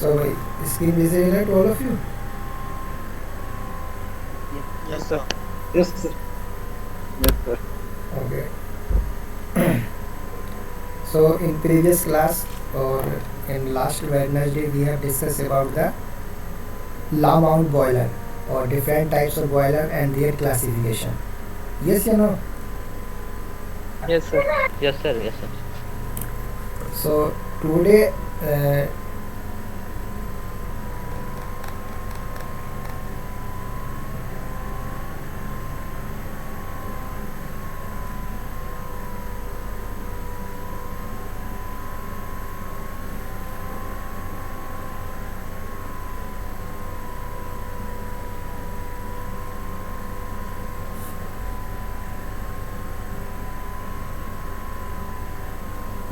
So my screen visible to all of you. Yes, sir. Yes, sir. Yes, sir. Okay. So in previous class or in last Wednesday we have discussed about the law mount boiler or different types of boiler and their classification. Yes, you know. Yes, sir. Yes, sir. Yes, sir. So today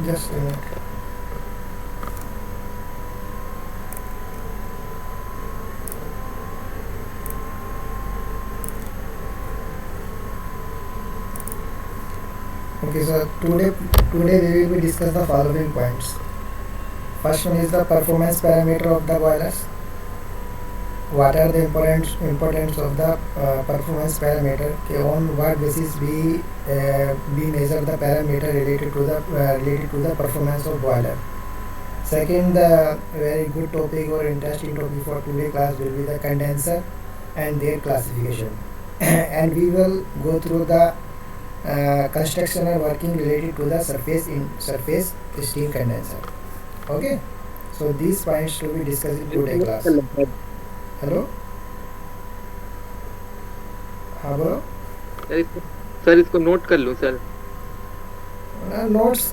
just a minute. Okay, so today we will be discuss the following points. First one is the performance parameter of the boilers. What are the importance of the performance parameter? Okay, on what basis we measure the parameter related to the performance of boiler. Second, the very good topic or interesting topic for today class will be the condenser and their classification. And we will go through the construction or working related to the surface steam condenser. Okay, so these points to be discussed in today class. Hello हाँ बोलो sir इसको note कर लूँ sir. Notes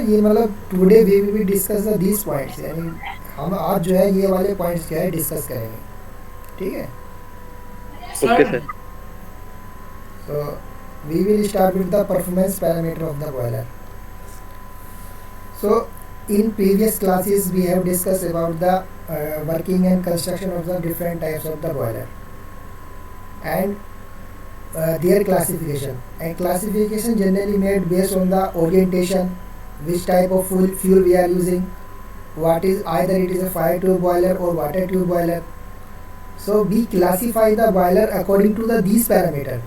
ये मतलब today we will be discuss these points, यानी हम आज जो है ये वाले पॉइंट्स क्या है डिस्कस करेंगे. ठीक है. Okay sir. So we will start with the performance parameter of the boiler. So in previous classes we have discussed about the working and construction of the different types of the boiler and their classification. And classification generally made based on the orientation, which type of fuel we are using, what is either it is a fire tube boiler or water tube boiler. So we classify the boiler according to these parameters.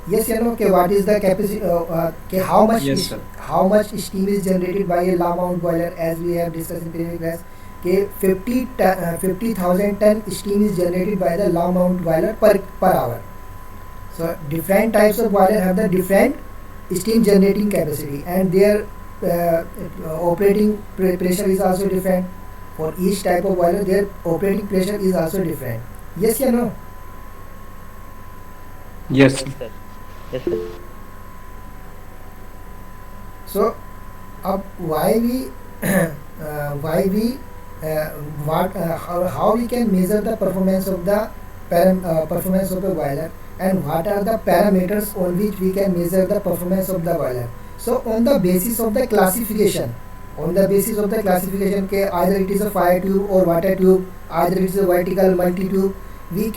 Yes, you know, okay, what is the capacity? Okay, how much Yes, sir. how much steam is generated by a law mount boiler, as we have discussed in previous class. Okay, 50,000 ton steam is generated by the law mount boiler per hour. So different types of boiler have the different steam generating capacity, and their operating pressure is also different. For each type of boiler, their operating pressure is also different. Yes, you know. Yes. Yes, sir. Yes, sir. So, why we how we can measure the performance of the performance of a boiler, and what are the parameters on which we can measure the performance of the boiler. So on the basis of the classification, के either it is a fire tube or water tube, either it is a vertical multi tube, we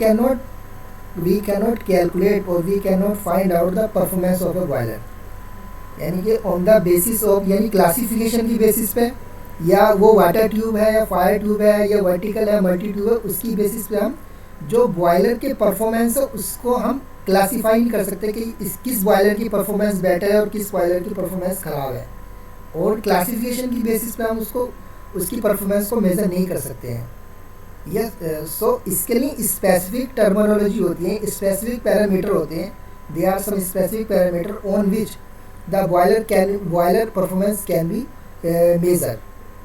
cannot calculate or we cannot find out the performance of a boiler. यानी कि on the basis of यानी classification की basis पे, या वो water tube है या fire tube है या वर्टिकल है मल्टी ट्यूब है, उसकी बेसिस पे हम जो बॉयलर के परफॉर्मेंस है उसको हम क्लासीफाई नहीं कर सकते कि किस बॉयलर की परफॉर्मेंस बेटर है और किस बॉयलर की परफॉर्मेंस ख़राब है. और क्लासिफिकेशन की बेसिस पे हम उसकी परफॉर्मेंस को मेज़र नहीं कर सकते हैं. यस, सो इसके लिए स्पेसिफिक टर्मिनोलॉजी होती है, स्पेसिफिक पैरामीटर होते हैं. They are some specific parameter on which the boiler performance can be measure.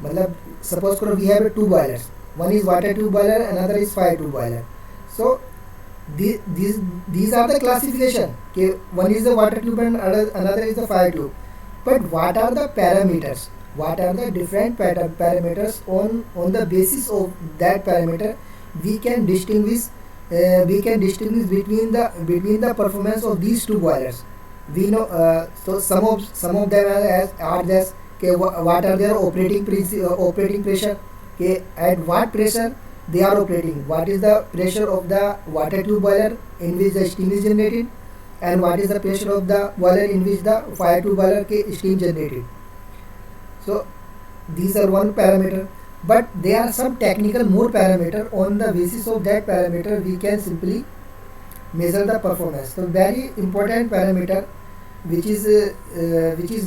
मतलब सपोज करो we have two boilers, one is water tube boiler, another is fire tube boiler. So these are the classification. Okay, one is the water tube and another is the fire tube. But what are the parameters? What are the different parameters on the basis of that parameter we can distinguish between the performance of these two boilers. We know so some of them are just okay, what are their operating pressure, okay, at what pressure they are operating, what is the pressure of the water tube boiler in which the steam is generated, and what is the pressure of the boiler in which the fire tube boiler ke steam generated. So these are one parameter. but there are some technical more parameter. On the basis of that parameter we can simply measure the performance. So very important parameter which is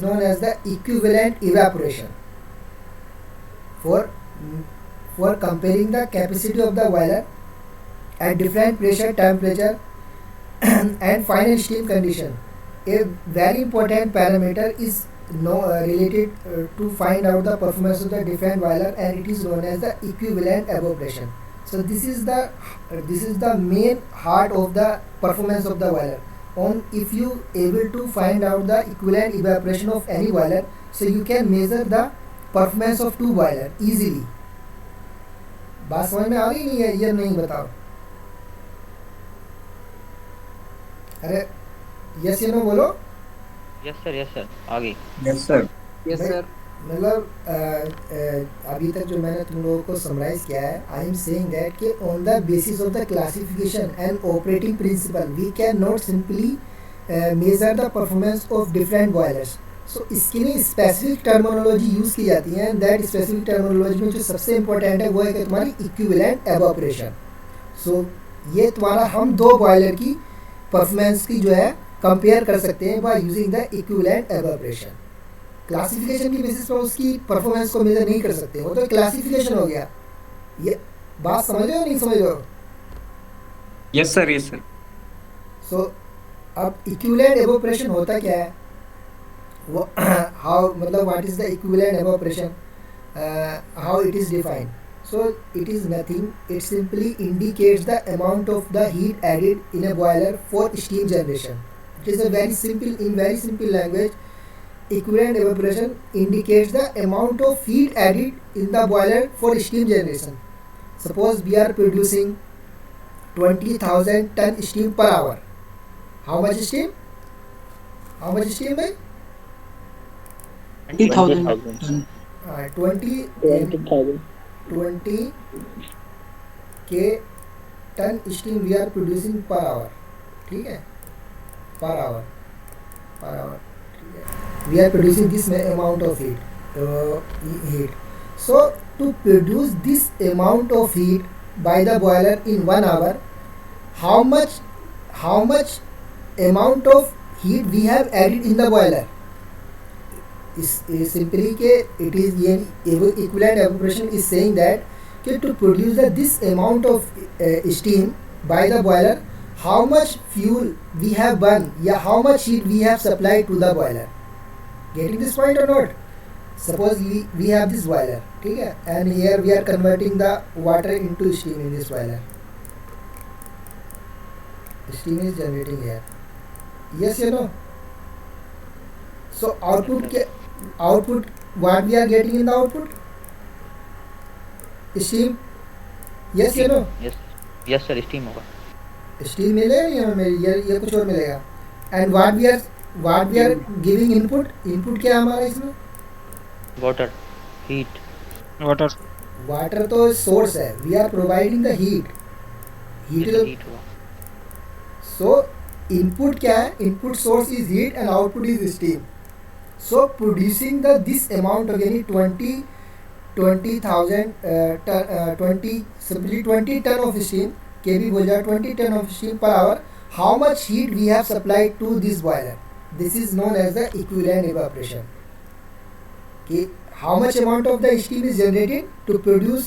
known as the equivalent evaporation for for comparing the capacity of the boiler at different pressure, temperature and final steam condition. A very important parameter is related to find out the performance of the different boiler, and it is known as the equivalent evaporation. So this is the main heart of the performance of the boiler. On if you able to find out the equivalent evaporation of any boiler, so you can measure the performance of two boiler easily. बात समझ में आ रही नहीं है? ये नहीं बताओ. अरे यस या नो बोलो. यस सर आगे. Yes sir. Yes sir. मतलब अभी तक जो मैंने तुम लोगों को समराइज किया है, आई एम सेइंग दैट कि on the basis of the classification and operating principle we can not simply measure the performance of different boilers. So इसके लिए स्पेसिफिक टर्मिनोलॉजी यूज़ की जाती है, एंड दैट स्पेसिफिक टर्मिनोलॉजी में जो सबसे important है वो है कि तुम्हारी इक्विवेलेंट एवापोरेशन. सो ये तुम्हारा हम दो बॉयलर की परफॉर्मेंस की जो है कंपेयर कर सकते हैं by using the equivalent evaporation. Classification की बेसिस पर उसकी परफॉर्मेंस को मेजर नहीं कर सकते, वो तो क्लासिफिकेशन हो गया. ये बात समझ रहे हो नहीं समझ रहे हो? Yes sir. Yes sir. So अब इक्विवेलेंट एवापोरेशन होता क्या है? वो हाउ मतलब what is the equivalent evaporation, how it is defined. So it is nothing, it simply indicates the amount of the heat added in a boiler for steam generation. It is a very simple language. Equivalent evaporation indicates the amount of heat added in the boiler for steam generation. Suppose we are producing 20,000 ton steam per hour. How much steam? How much steam, bhai? 20,000. 20 k ton steam we are producing per hour. ठीक है? Per hour. We are producing this amount of heat. So to produce this amount of heat by the boiler in 1 hour, how much amount of heat we have added in the boiler? is simply ke it is equivalent evaporation is saying that to produce this amount of steam by the boiler, how much fuel we have burned, how much heat we have supplied to the boiler. Getting this point or not? Suppose we have this boiler, okay, and here we are converting the water into steam in this boiler. Steam is generating here. Yes or no? So output what we are getting in the output? Steam. Yes or no? Yes sir steam होगा. Steam मिलेगा या ये कुछ और मिलेगा. And what we are giving input क्या है हमारा इसमें? Water, heat. वाटर तो सोर्स है. We are providing the heat होगा. सो इनपुट क्या है? Input source is heat and output is steam. So producing the this amount of यानी 20 ton of steam, kb बोल जाए 20 ton of steam per hour. How much heat we have supplied to this boiler? This is known as the equivalent evaporation. How much amount of the steam is generated to produce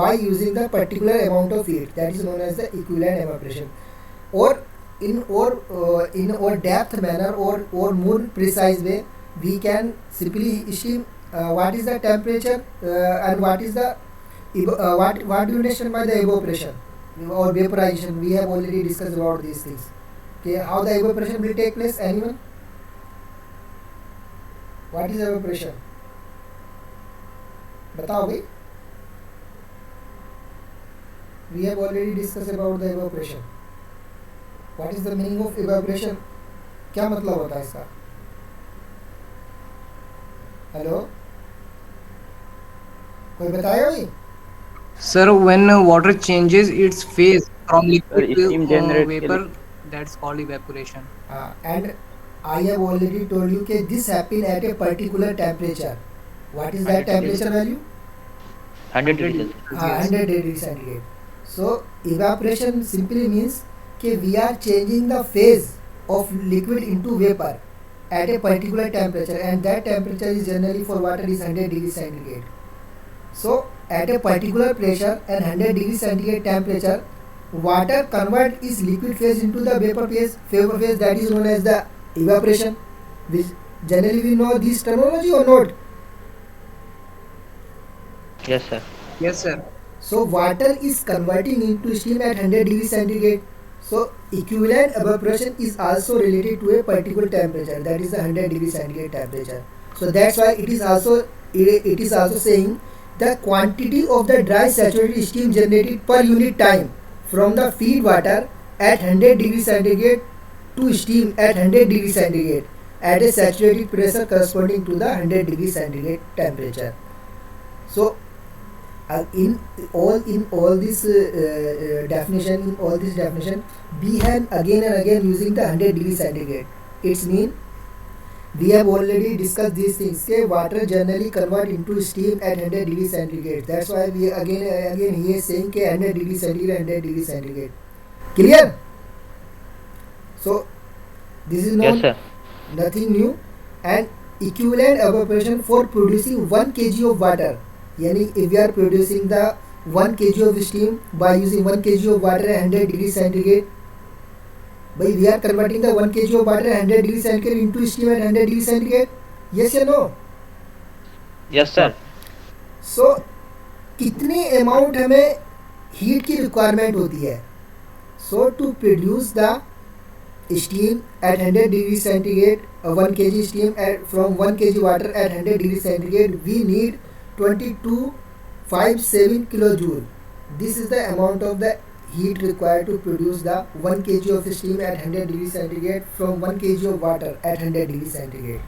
by using the particular amount of heat, that is known as the equivalent evaporation. Or in depth manner or more precise way, we can simply steam what is the temperature and what is the what do you understand by the evaporation or vaporization. We have already discussed about these things. Okay, how the evaporation will take place? Anyone? What is evaporation? बताओ भाई. We have already discussed about the evaporation. What is the meaning of evaporation? क्या मतलब होता है इसका? Hello, कोई बताएगा भाई? Sir, when water changes its phase from liquid steam to generates vapor, that's called evaporation. And I have already told you that this happen at a particular temperature. What is that temperature value? 100 degree Celsius. 100 degree centigrade. So evaporation simply means कि we are changing the phase of liquid into vapor at a particular temperature, and that temperature is generally for water is 100 degree centigrade. So at a particular pressure and 100 degree centigrade temperature, water convert its liquid phase into the vapor phase that is known as the evaporation, which generally we know this terminology or not. Yes, sir. Yes, sir. So water is converting into steam at 100 degree centigrade. So equivalent evaporation is also related to a particular temperature, that is the 100 degree centigrade temperature. So that's why it is also saying the quantity of the dry saturated steam generated per unit time from the feed water at 100 degree centigrade to steam at 100 degree centigrade at a saturated pressure corresponding to the 100 degree centigrade temperature. So in all this definition, we have again and again using the 100 degree centigrade. It's mean we have already discussed these things. Say water generally convert into steam at 100 degree centigrade. That's why we again he is saying 100 degree centigrade, 100 degree centigrade. Clear? So this is Yes, sir. nothing new. And equivalent evaporation for producing 1 kg of water. Yani if we are producing the 1 kg of steam by using 1 kg of water at 100 degree centigrade, by we are converting the 1 kg of water at 100 degree centigrade into steam at 100 degree centigrade. Yes or no? Yes, sir. So कितनी amount हमें heat की requirement होती है? So to produce the steam at 100 degree centigrade, 1 kg steam from 1 kg water at 100 degree centigrade, we need 2257 kilojoule. This is the amount of the heat required to produce the 1 kg of steam at 100 degree centigrade from 1 kg of water at 100 degree centigrade.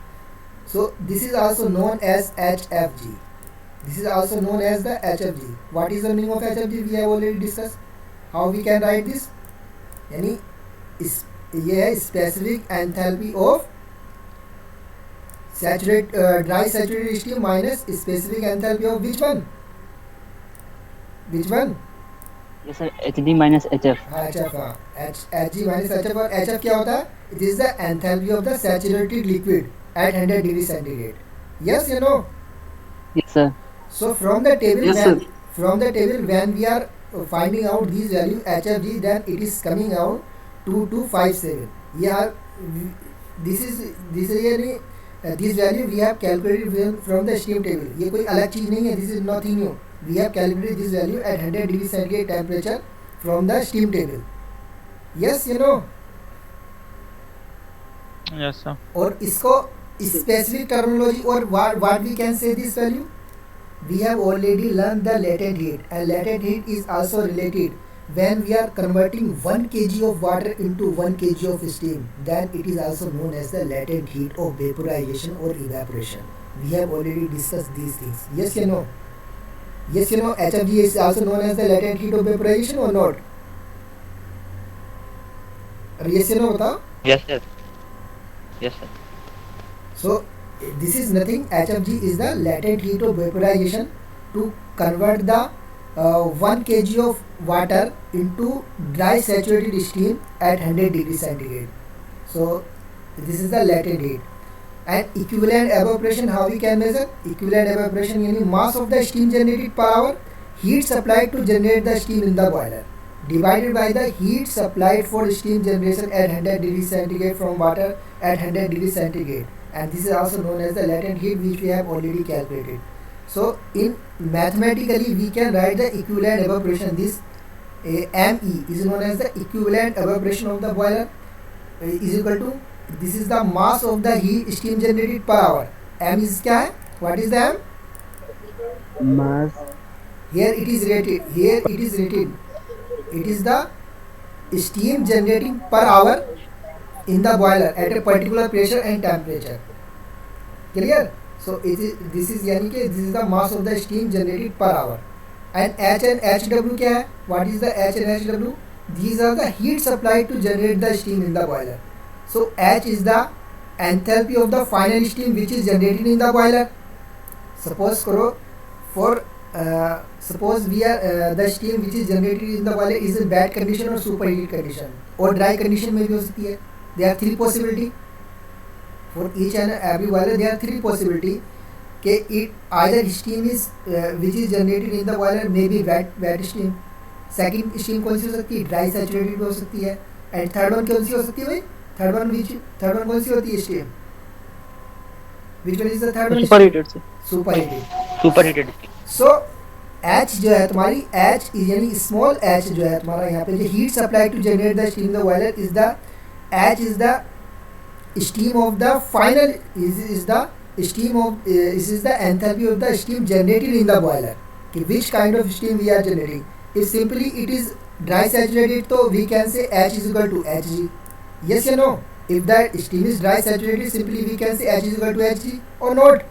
So this is also known as HFG. This is also known as the HFG. What is the meaning of HFG? We have already discussed. How we can write this? यानी ये है specific enthalpy of dry saturated steam minus specific enthalpy of which one? Which one? Yes sir, HD minus HF. HF, हाँ. Hg minus HF, और HF क्या होता है? It is the enthalpy of the saturated liquid at 100 degree centigrade. Yes, you know. Yes sir. So from the table, Yes, sir. when we are finding out these values HFG, then it is coming out 2257. Yeah, this value we have calculated from the steam table. ये कोई अलग चीज नहीं है. This is nothing new. We have calculated this value at 100 degree centigrade temperature from the steam table. Yes, you know. Yes, sir. और इसको specific terminology or what we can say this value? We have already learned the latent heat, and latent heat is also related when we are converting 1 kg of water into 1 kg of steam, then it is also known as the latent heat of vaporization or evaporation. We have already discussed these things. Yes or no? Yes or no? HFG is also known as the latent heat of vaporization or not? Yes or no? बताओ. Yes, sir. Yes, sir. So this is nothing. HFG is the latent heat of vaporization to convert the 1 kg of water into dry saturated steam at 100 degree centigrade. So this is the latent heat. And equivalent evaporation, how we can measure? Equivalent evaporation यानी mass of the steam generated per hour, heat supplied to generate the steam in the boiler, divided by the heat supplied for steam generation at 100 degree centigrade from water at 100 degree centigrade. And this is also known as the latent heat, which we have already calculated. So in mathematically we can write the equivalent evaporation. This ME is known as the equivalent evaporation of the boiler is equal to, this is the mass of the heat steam generated per hour. M is क्या है? What is the M? Mass. Here it is rated. Here it is rated. It is the steam generating per hour in the boiler at a particular pressure and temperature. Clear? So this is यानी कि this is the mass of the steam generated per hour. And H and HW क्या है? What is the H and HW? These are the heat supplied to generate the steam in the boiler. So H is the enthalpy of the final steam which is generated in the boiler. Suppose करो for suppose we are the steam which is generated in the boiler is in bad condition or superheated condition और dry condition में भी हो सकती है. There are three possibility for each and every boiler. There are three possibility कि it either steam is which is generated in the boiler may be wet steam. Second steam कौन सी हो सकती है? Dry saturated भी हो सकती है. And third one कौन सी हो सकती है भाई? Third one कौन सी होती है steam? Which one is the third one? Superheated sir. Superheated. So H जो है तुम्हारी H यानी स्मॉल h जो है तुम्हारा यहाँ पे जो heat supply to generate the steam the boiler is the H is the steam of the final is the steam of this is the enthalpy of the steam generated in the boiler. कि which kind of steam we are generating. If simply it is dry saturated तो we can say H is equal to Hg. Yes or no? If the steam is dry saturated simply we can say H is equal to Hg or not.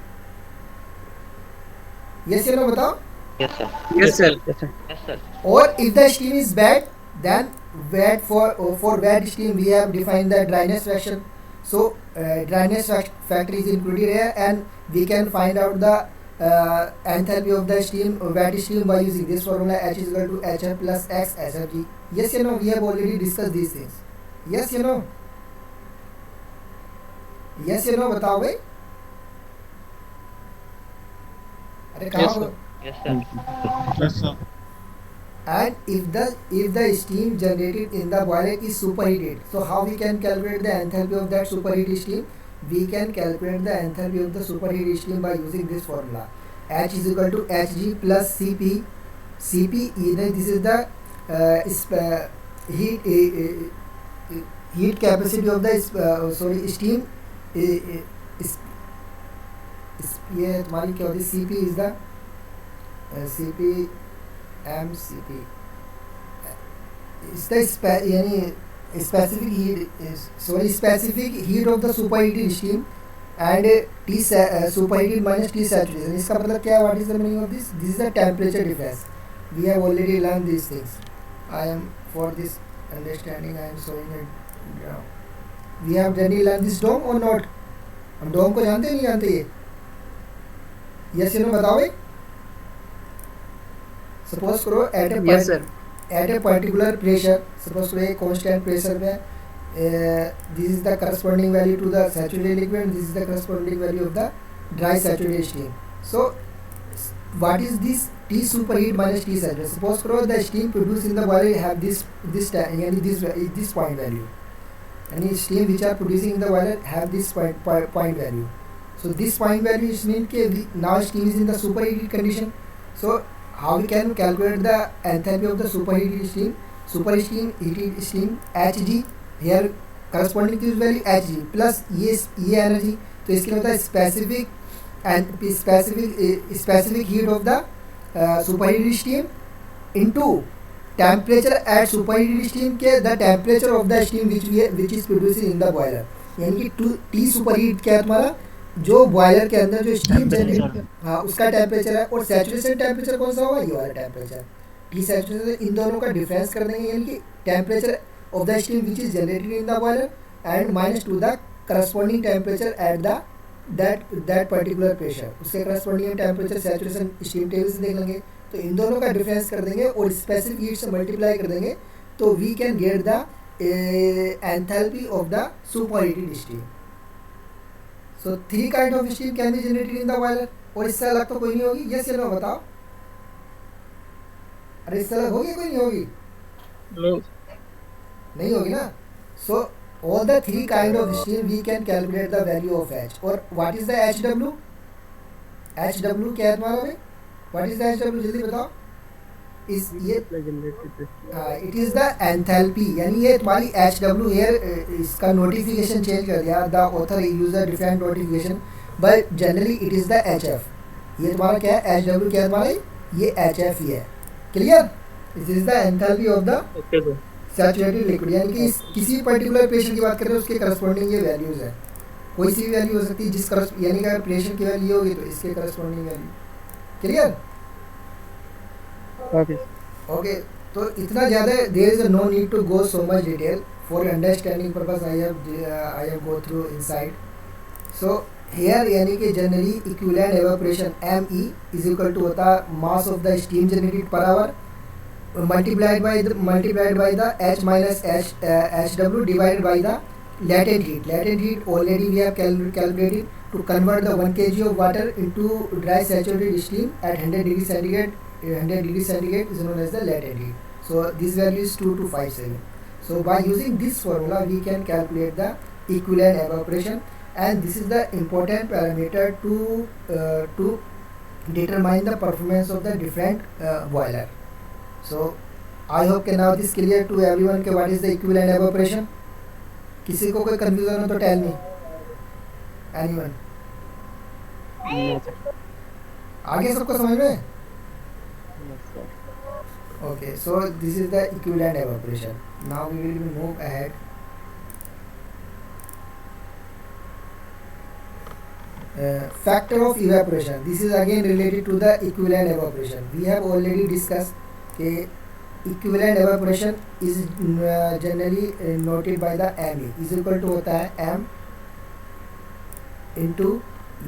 Yes or no बताओ. Yes sir. Yes, sir. Yes sir. Or if the steam is bad then wet for wet steam we have defined the dryness fraction. So dryness factor is included here and we can find out the enthalpy of the steam wet steam by using this formula H is equal to HF plus X SFG. Yes or no? We have already discussed these things. Yes or no? Yes or no बताओ भाई. अरे कहाँ हो? Yes sir. Yes, sir. And if the steam generated in the boiler is superheated, so how we can calculate the enthalpy of that superheated steam? We can calculate the enthalpy of the superheated steam by using this formula. H is equal to Hg plus Cp. Cp this is the heat capacity of the steam. ये तुम्हारी क्या होती है? Cp is the Cp MCP is the यानी specific heat of the superheated steam and T superheated minus T saturation. इसका मतलब क्या है? What is the meaning of this? This is the temperature difference. We have already learned these things. I am for this understanding I am showing it now. We have already learned this DOM or not? हम DOM को जानते नहीं जानते ये? Yes or no बताओ भाई. Suppose करो Yes, sir. at a particular pressure, suppose करो एक constant pressure में this is the corresponding value to the saturated liquid and this is the corresponding value of the dry saturated steam. So what is this T superheat minus T saturated? Suppose करो the steam produced in the boiler have this यानी this point value. यानी steam which are producing in the boiler have this point value. So this point value is mean कि now steam is in the superheated condition. So how we can calculate the enthalpy of the superheated steam? Superheated steam Hg here corresponding to this value Hg plus ये energy. तो इसके लिए होता है specific heat of the superheated steam into temperature at superheated steam के the temperature of the steam which is producing in the boiler. यानी कि T superheat क्या है तुम्हारा? जो बॉयलर के अंदर जो स्टीम जनरेट हाँ उसका टेम्परेचर है और सैचुरेशन टेम्परेचर कौन सा होगा? ये वाला टेम्परेचर. टी सैचुरेशन इन दोनों का डिफरेंस कर देंगे यानी कि temperature of the steam which is generated in the boiler and minus to the corresponding temperature at the that particular pressure. उसके corresponding temperature saturation steam table से देख लेंगे तो इन दोनों का डिफरेंस कर देंगे और स्पेसिफिक हीट से मल्टीप्लाई कर देंगे तो we can get the enthalpy of the superheated steam. So three kind of steam can be generated in the boiler. और इससे अलग तो कोई नहीं होगी. Yes या no बताओ. अरे इससे अलग होगी कोई नहीं होगी? नहीं होगी ना. So all the three kind of steam we can calculate the value of H. और what is the HW? HW क्या है तुम्हारा भाई? What is the HW जल्दी बताओ. इस ये it is the enthalpy यानी ये तुम्हारी HW here इसका notification change कर दिया. The author user different notification but generally it is the HF. ये तुम्हारा क्या है? HW क्या है तुम्हारा? ये HF ही है. Clear? This is the enthalpy of the saturated liquid. यानी कि किसी particular pressure की बात कर रहे हैं उसके corresponding ये values है. कोई सी भी वैल्यू हो सकती है जिस यानी कि अगर प्रेशर की वैल्यू होगी तो इसके करस्पॉन्डिंग वैल्यू. क्लियर? ओके तो इतना ज़्यादा there is no need to go so much detail for understanding purpose. I have go through inside. So here यानी कि generally equivalent evaporation ME is equal to होता है mass of the steam generated per hour multiplied by the H minus HW divided by the latent heat. Latent heat already we have calculated to convert the 1 kg of water into dry saturated steam at 100 degree centigrade. 100 degree centigrade is known as the latent heat. So this value is 2257. So by using this formula we can calculate the equivalent evaporation, and this is the important parameter to determine the performance of the different boiler. So I hope कि now this clear to everyone कि what is the equivalent evaporation. किसी को कोई confusion हो तो tell me. Anyone? Yes, sir. आगे सबको समझ में? Yes, sir. Okay, so this is the equivalent evaporation. Now we will move ahead. Factor of evaporation. This is again related to the equivalent evaporation. We have already discussed कि equivalent evaporation is generally noted by the ME is equal to होता है M into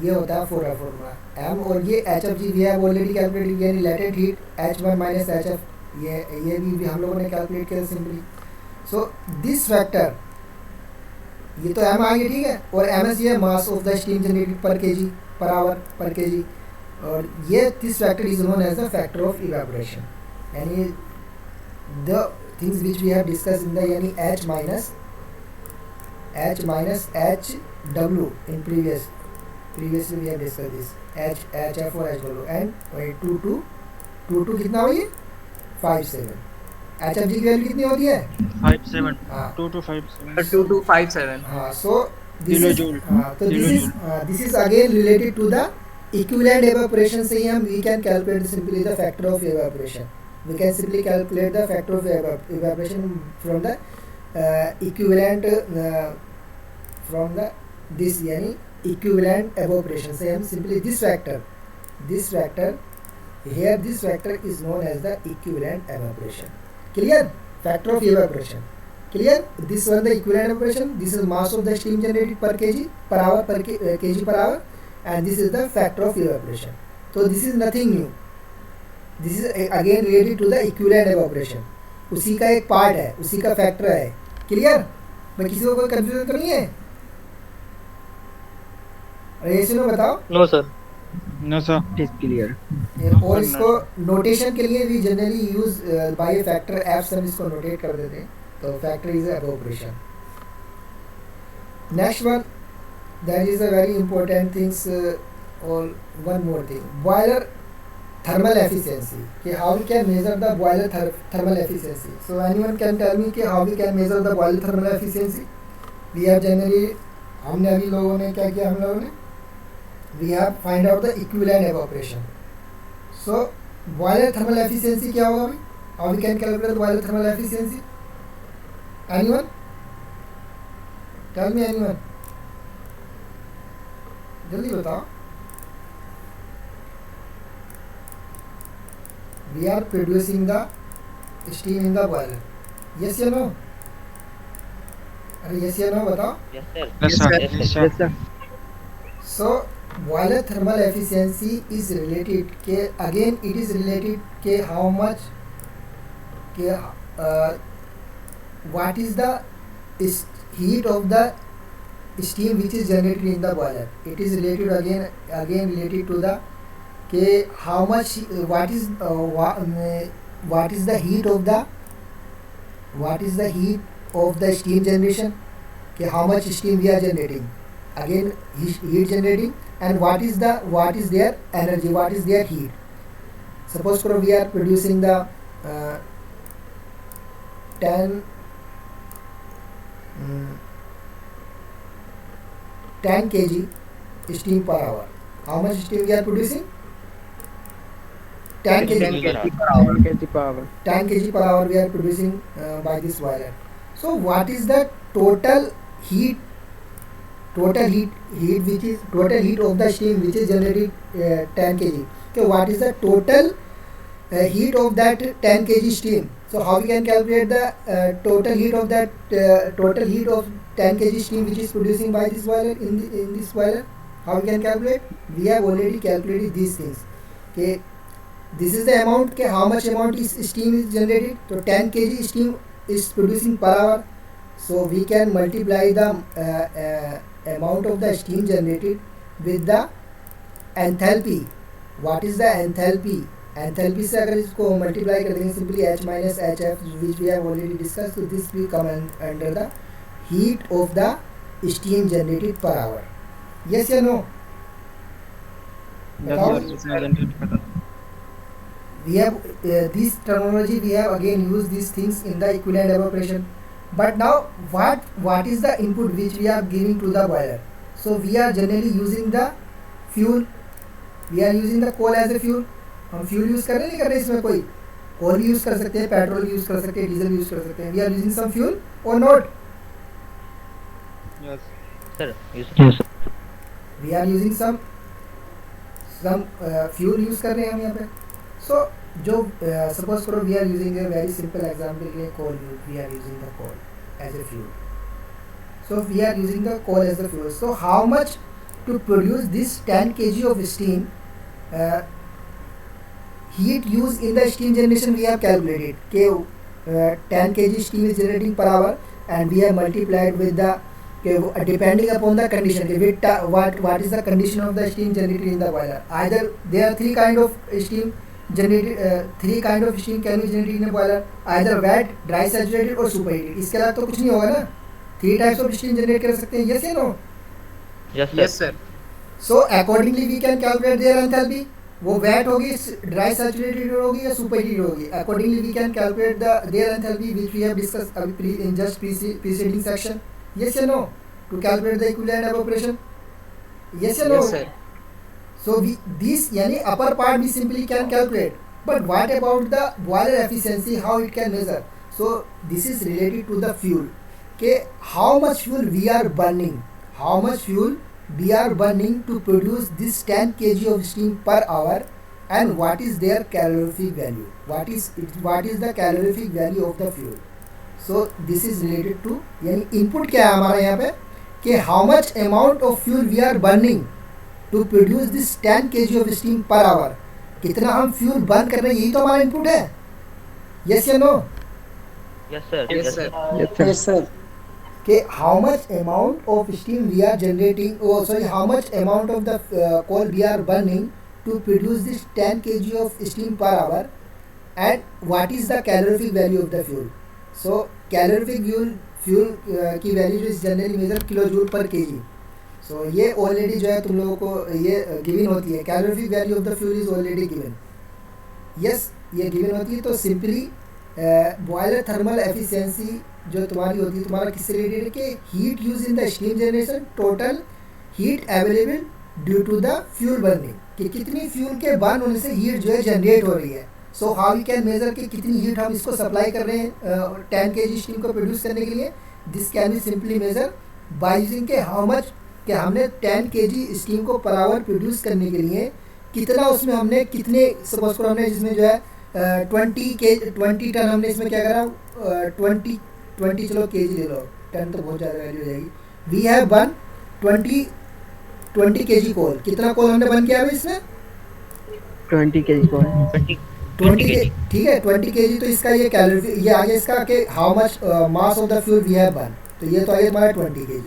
ये होता है formula M, और ये HFG we have already calculated यानी latent heat H1 minus HF ये भी हम लोगों ने कैलकुलेट किया सिंपली. सो दिस फैक्टर ये तो M आ गया, ठीक है, और MS ये mass of the steam generated per KG per hour per KG, और ये this factor is known as the factor of evaporation. यानी the things which we have discuss in the यानी H minus HW in previously we have discussed this HF और HW and 22 कितना हुई 57. HFG की value कितनी होती है 57 हाँ 2257 2257. हाँ. So this is Kilojoule. तो this is again related to the equivalent evaporation. से ही हम we can calculate simply the factor of evaporation. We can simply calculate the factor of evaporation from the equivalent from the this यानी equivalent evaporation से हम simply this factor here this factor is known as the equivalent evaporation. Clear? Factor of evaporation. Clear? This one the equivalent evaporation. This is mass of the steam generated per kg per hour per kg per hour, and this is the factor of evaporation. So this is nothing new. This is again related to the equivalent evaporation. उसी का एक part है, उसी का factor है. Clear? मैं किसी को कोई कंफ्यूजन तो नहीं है? अरे ये सुनो बताओ. No sir. No sir. It is clear. और इसको नोटेशन के लिए भी जनरली यूज बाय फैक्टर एप्स हम इसको नोटेट कर देते हैं. तो factor is evaporation. Next one that is a very important things और one more thing boiler thermal efficiency. Okay, how we can measure the boiler thermal efficiency? So anyone can tell me कि how we can measure the boiler thermal efficiency? We have generally हमने अभी लोगों ने क्या किया हम लोगों ने we have find out the equivalent evaporation. So boiler thermal efficiency क्या होगा भाई? How we can calculate the boiler thermal efficiency? Anyone? Tell me anyone. जल्दी बताओ. We are producing the steam in the boiler. Yes or no? अरे yes or no बताओ. Yes, sir. Yes sir. Yes, Yes sir. sir. So boiler thermal efficiency is related के again it is related के how much के what is the heat of the steam which is generated in the boiler. It is related again related to the के how much what is the heat of the steam generation के how much steam we are generating. Again heat generating, and what is their energy, what is their heat. Suppose we are producing the 10 kg steam per hour. How much steam we are producing? 10 kg per hour. 10 kg per hour we are producing by this boiler. So what is the total heat which is total heat of the steam which is generated 10 kg. So what is the total heat of that 10 kg steam? So how we can calculate the total heat of that total heat of 10 kg steam which is producing by this boiler in this boiler? how we can calculate? We have already calculated these things. Okay, this is the amount के how much amount is steam is generated. तो 10 kg steam is producing per hour. So we can multiply the amount of the steam generated with the enthalpy. What is the enthalpy? Enthalpy से अगर इसको multiply कर देंगे simply H minus HF which we have already discussed. So this will come under the heat of the steam generated per hour. Yes या no? Yes, बताओ. sir. इसमें generate करता है. We have this terminology, we have again used these things in the equivalent evaporation. But now what is the input which we are giving to the boiler? So we are generally using the fuel. We are using the coal as a fuel. हम fuel use कर रहे हैं नहीं कर रहे इसमें कोई कोल use कर सकते हैं, पेट्रोल यूज कर सकते हैं, डीजल यूज कर सकते हैं. We are using some fuel और not? Yes. Sir, yes, sir. We are using some fuel use कर रहे हैं हम यहाँ पे. सो जो सपोज करो we are using a very simple example के coal, we are using the coal as a fuel. So we are using the coal as a fuel. So how much to produce this 10 kg of steam heat used in the steam generation we have calculated. K 10 kg steam is generating per hour and we have multiplied with the depending upon the condition with what is the condition of the steam generated in the boiler. Either there are three kind of steam generated, three kind of steam can be generated in a boiler, either wet, dry saturated और superheated. इसके अलावा तो कुछ नहीं होगा ना. 3 types of steam generate कर सकते हैं. Yes या no? Yes, sir. Yes, sir. So accordingly we can calculate their enthalpy. वो wet होगी, dry saturated होगी या superheated होगी. Accordingly we can calculate their enthalpy which we have discussed अभी in just preceding section. Yes or no? To calculate the equivalent evaporation. Yes or no? Yes, sir. So this यानी upper part we simply can calculate. But what about the boiler efficiency? How it can measure? So this is related to the fuel. Okay, how much fuel we are burning? How much fuel we are burning to produce this 10 kg of steam per hour, and what is their calorific value? What is the calorific value of the fuel? So this is related to यानी input क्या है हमारा यहाँ पे कि how much amount of fuel we are burning to produce this 10 kg of steam per hour. कितना हम fuel burn कर रहे हैं यही तो हमारा input है. Yes या no? Yes, sir. Yes, sir. Yes, sir. कि how much amount of steam we are generating, how much amount of the coal we are burning to produce this 10 kg of steam per hour, and what is the calorific value of the fuel. So calorific fuel की value is generally measure kilo joule per kg. So ये already जो है तुम लोगों को ये given होती है. Calorific value of the fuel is already given. Yes ये गिवन होती है. तो सिंपली बॉयलर थर्मल एफिशिएंसी जो तुम्हारी होती है तुम्हारा किससे रिलेटेड है कि heat use in the steam generation, total heat available due to the fuel burning, कि कितनी फ्यूल के बर्न होने से हीट जो है जनरेट हो रही है. So how we can measure कि कितनी हीट हम इसको सप्लाई कर रहे हैं 10 kg स्टीम को प्रोड्यूस करने के लिए. This can be simply measure by using के हाउ मच कि हमने 10 kg स्टीम को पर आवर प्रोड्यूस करने के लिए कितना उसमें हमने कितने सपोज करो हमने जिसमें जो है 20 टन हमने इसमें क्या करा 20 चलो kg ले लो, टन तो बहुत ज़्यादा वैल्यू हो जाएगी. वी हैव बर्न 20 kg कोल. कितना कोल हमने बर्न किया है इसमें 20 kg को 20 ठीक है 20 kg. तो इसका ये कैलोरी ये आ गया इसका कि how much mass of the fuel we have burn. तो ये तो आ गया तुम्हारा 20 kg.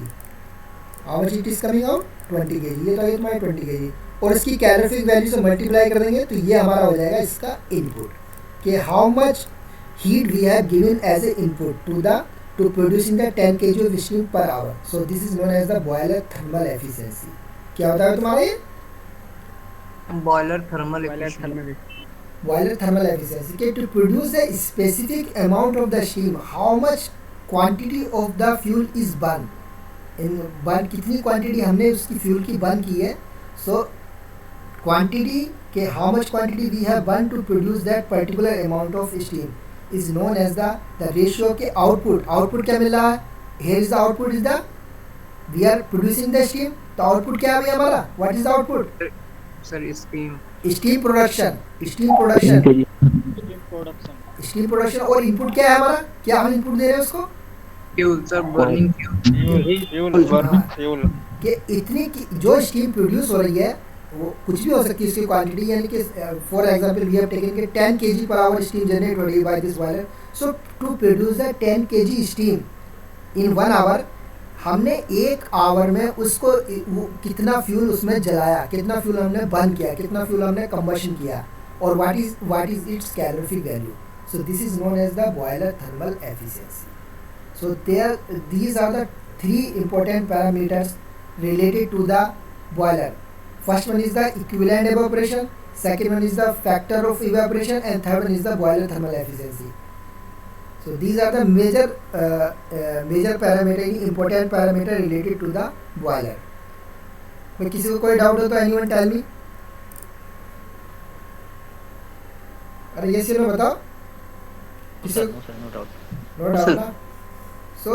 How much it is coming out 20 kg. ये तो आ गया तुम्हारा 20 kg और इसकी कैलोरिफिक वैल्यू से मल्टीप्लाई कर देंगे तो ये हमारा हो जाएगा इसका इनपुट कि how much heat we have given as a input to producing the 10 kg of steam per hour. So this is known as the boiler thermal efficiency. क्या होता है तुम्हारा ये Boiler thermal efficiency. boiler thermal efficiency कि to produce a specific amount of the steam how much quantity of the fuel is burned. in burn कितनी quantity हमने उसकी fuel की burn की है. So quantity के how much quantity we have burned to produce that particular amount of steam is known as the ratio के output क्या मिल रहा है. here is the output is the we are producing the steam. तो output क्या है हमारा what is the output Sir, steam. steam production और input क्या है हमारा क्या हम input दे रहे हैं उसको Fuel, sir. Burning fuel. Fuel, burning fuel. कि इतनी की जो स्टीम प्रोड्यूस हो रही है वो कुछ भी हो सकती है इसकी क्वांटिटी, यानी कि for example we have taken के 10 kg per hour steam generate हो रही है by this boiler. So to produce the 10 kg steam in 1 hour, हमने 1 आवर में उसको कितना फ्यूल उसमें जलाया, कितना फ्यूल हमने बर्न किया, कितना फ्यूल हमने कंबशन किया, और what is its calorific value. So this is known as the boiler thermal efficiency. So these are the 3 important parameters related to the boiler. First one is the equivalent evaporation, second one is the factor of evaporation, and third one is the boiler thermal efficiency. So these are the major parameter, important parameter related to the boiler. कोई किसी को कोई doubt हो तो anyone tell me. अरे ये सिर्फ बताओ. No sir, no doubt. No doubt ना. So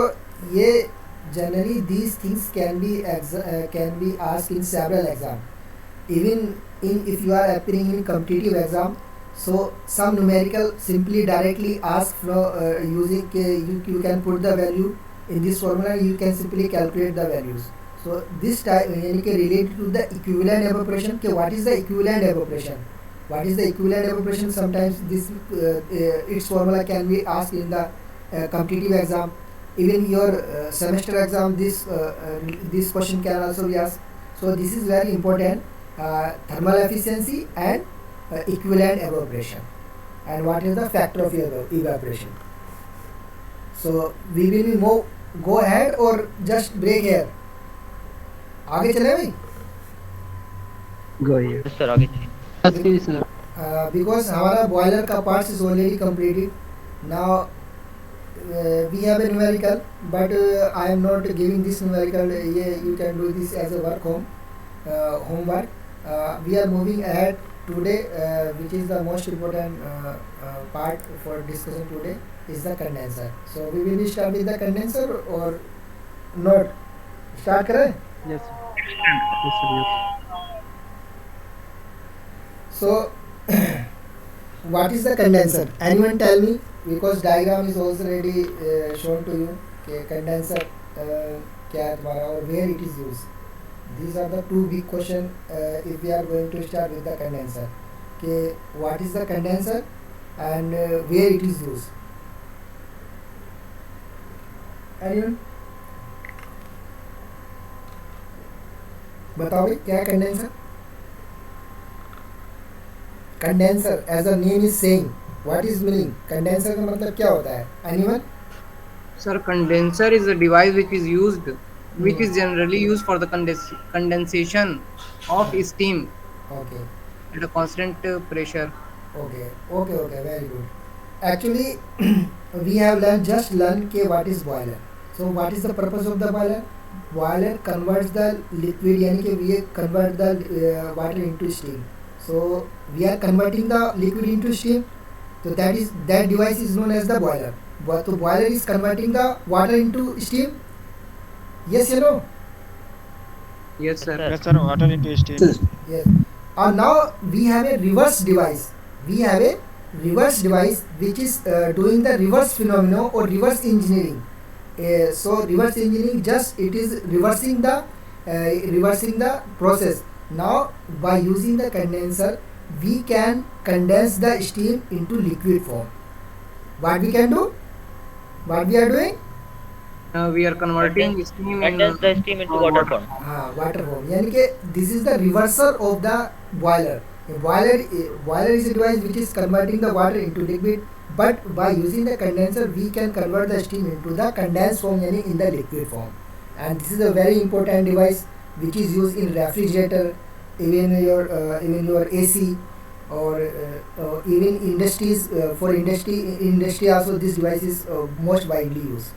ये generally these things can be asked in several exam. Even if you are appearing in competitive exam, so some numerical simply directly ask from using you can put the value in this formula, you can simply calculate the values. So this type यानी कि related to the equivalent evaporation, कि what is the equivalent evaporation, what is the equivalent evaporation. Sometimes this its formula can be asked in the competitive exam. Even your semester exam, this question can also be asked. So this is very important, thermal efficiency and equivalent evaporation, and what is the factor of evaporation. So we will go ahead or just break here. आगे चले भाई. Go ahead. Yes sir, आगे चलिए. Because हमारा boiler का parts is already completed. Now we have a numerical, but I am not giving this numerical. You can do this as a homework. We are moving ahead today, which is the most important part for discussion today is the condenser. So we will start with the condenser or not? Start करें? Yes sir. Yes sir. Yes. So what is the condenser? Anyone tell me? Because diagram is also already shown to you. कि condenser क्या है तुम्हारा और where it is used. These are the 2 big question if we are going to start with the condenser. कि what is the condenser and where it is used. Anyone? बताओ भाई क्या है condenser? Condenser as the name is saying, what is meaning? Condenser का मतलब क्या होता है? Anyone? Sir, condenser is a device which is used, which is generally used for the condensation of steam Okay. at a constant pressure. Okay, very good. Actually we have just learned के what is boiler. So what is the purpose of the boiler? Boiler converts the liquid, यानी कि we convert the water into steam. So we are converting the liquid into steam. So that device is known as the boiler. So boiler is converting the water into steam. Yes, you know. Yes, sir. Yes, sir. Water into steam. Yes. And now we have a reverse device. We have a reverse device which is doing the reverse phenomenon or reverse engineering. So reverse engineering it is reversing the process. Now by using the condenser, we can condense the steam into liquid form. What we can do? What we are doing? We are converting steam Condense the steam into water form. Water form. यानी कि this is the reversal of the boiler. Boiler is a device which is converting the water into liquid, but by using the condenser we can convert the steam into the condensed form, यानी in the liquid form. And this is a very important device which is used in refrigerator, even your AC, or even industries. For industry also this device is most widely used.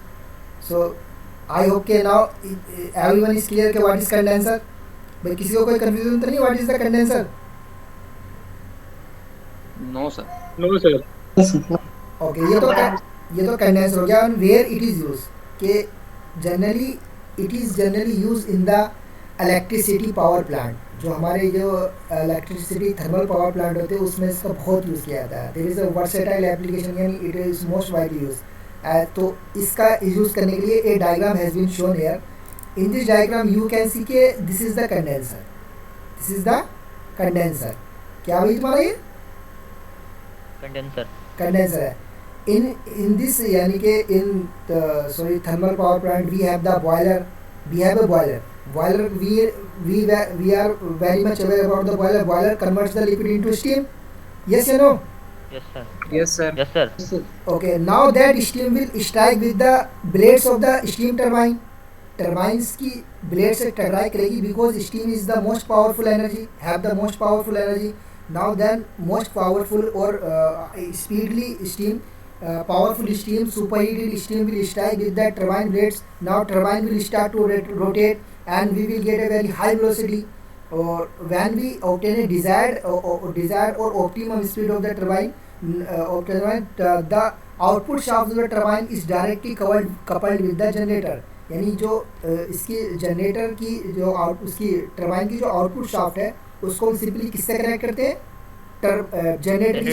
So I hope कि now everyone is clear कि what is condenser. भाई किसी को कोई confusion तो नहीं what is the condenser? No, sir. No, sir. Okay, ये तो condenser हो गया. And where it is used? कि it is generally used in the electricity power plant. जो हमारे जो electricity thermal power plant होते हैं उसमें इसका बहुत यूज़ किया जाता है. There is a versatile application, यानी it is most widely used. तो इसका यूज़ करने के लिए a diagram has been shown here in this diagram you can see के this is the condenser, this is the condenser. क्या भाई तुम्हारा ये Condenser. condenser है. In this यानी कि in the sorry thermal power plant we have the boiler, we have a boiler. Boiler we are very much aware about the boiler. Boiler converts the liquid into steam. Yes or no? Yes, sir. Yes, sir. Yes, sir. Okay, now that steam will strike with the blades of the steam turbine. Turbines की blades से टकराई करेगी because steam is the most powerful energy, have the most powerful energy. Now then most powerful or speedily steam, powerful steam, superheated steam will strike with the turbine blades. Now turbine will start to rotate and we will get a very high velocity. Or when we obtain a desired or optimum speed of the turbine, the output shaft of the turbine is directly coupled with the generator. यानी जो इसकी generator की जो उसकी turbine की जो output shaft है उसको हम सिंपली किससे कनेक्ट करते हैं जनरेटर के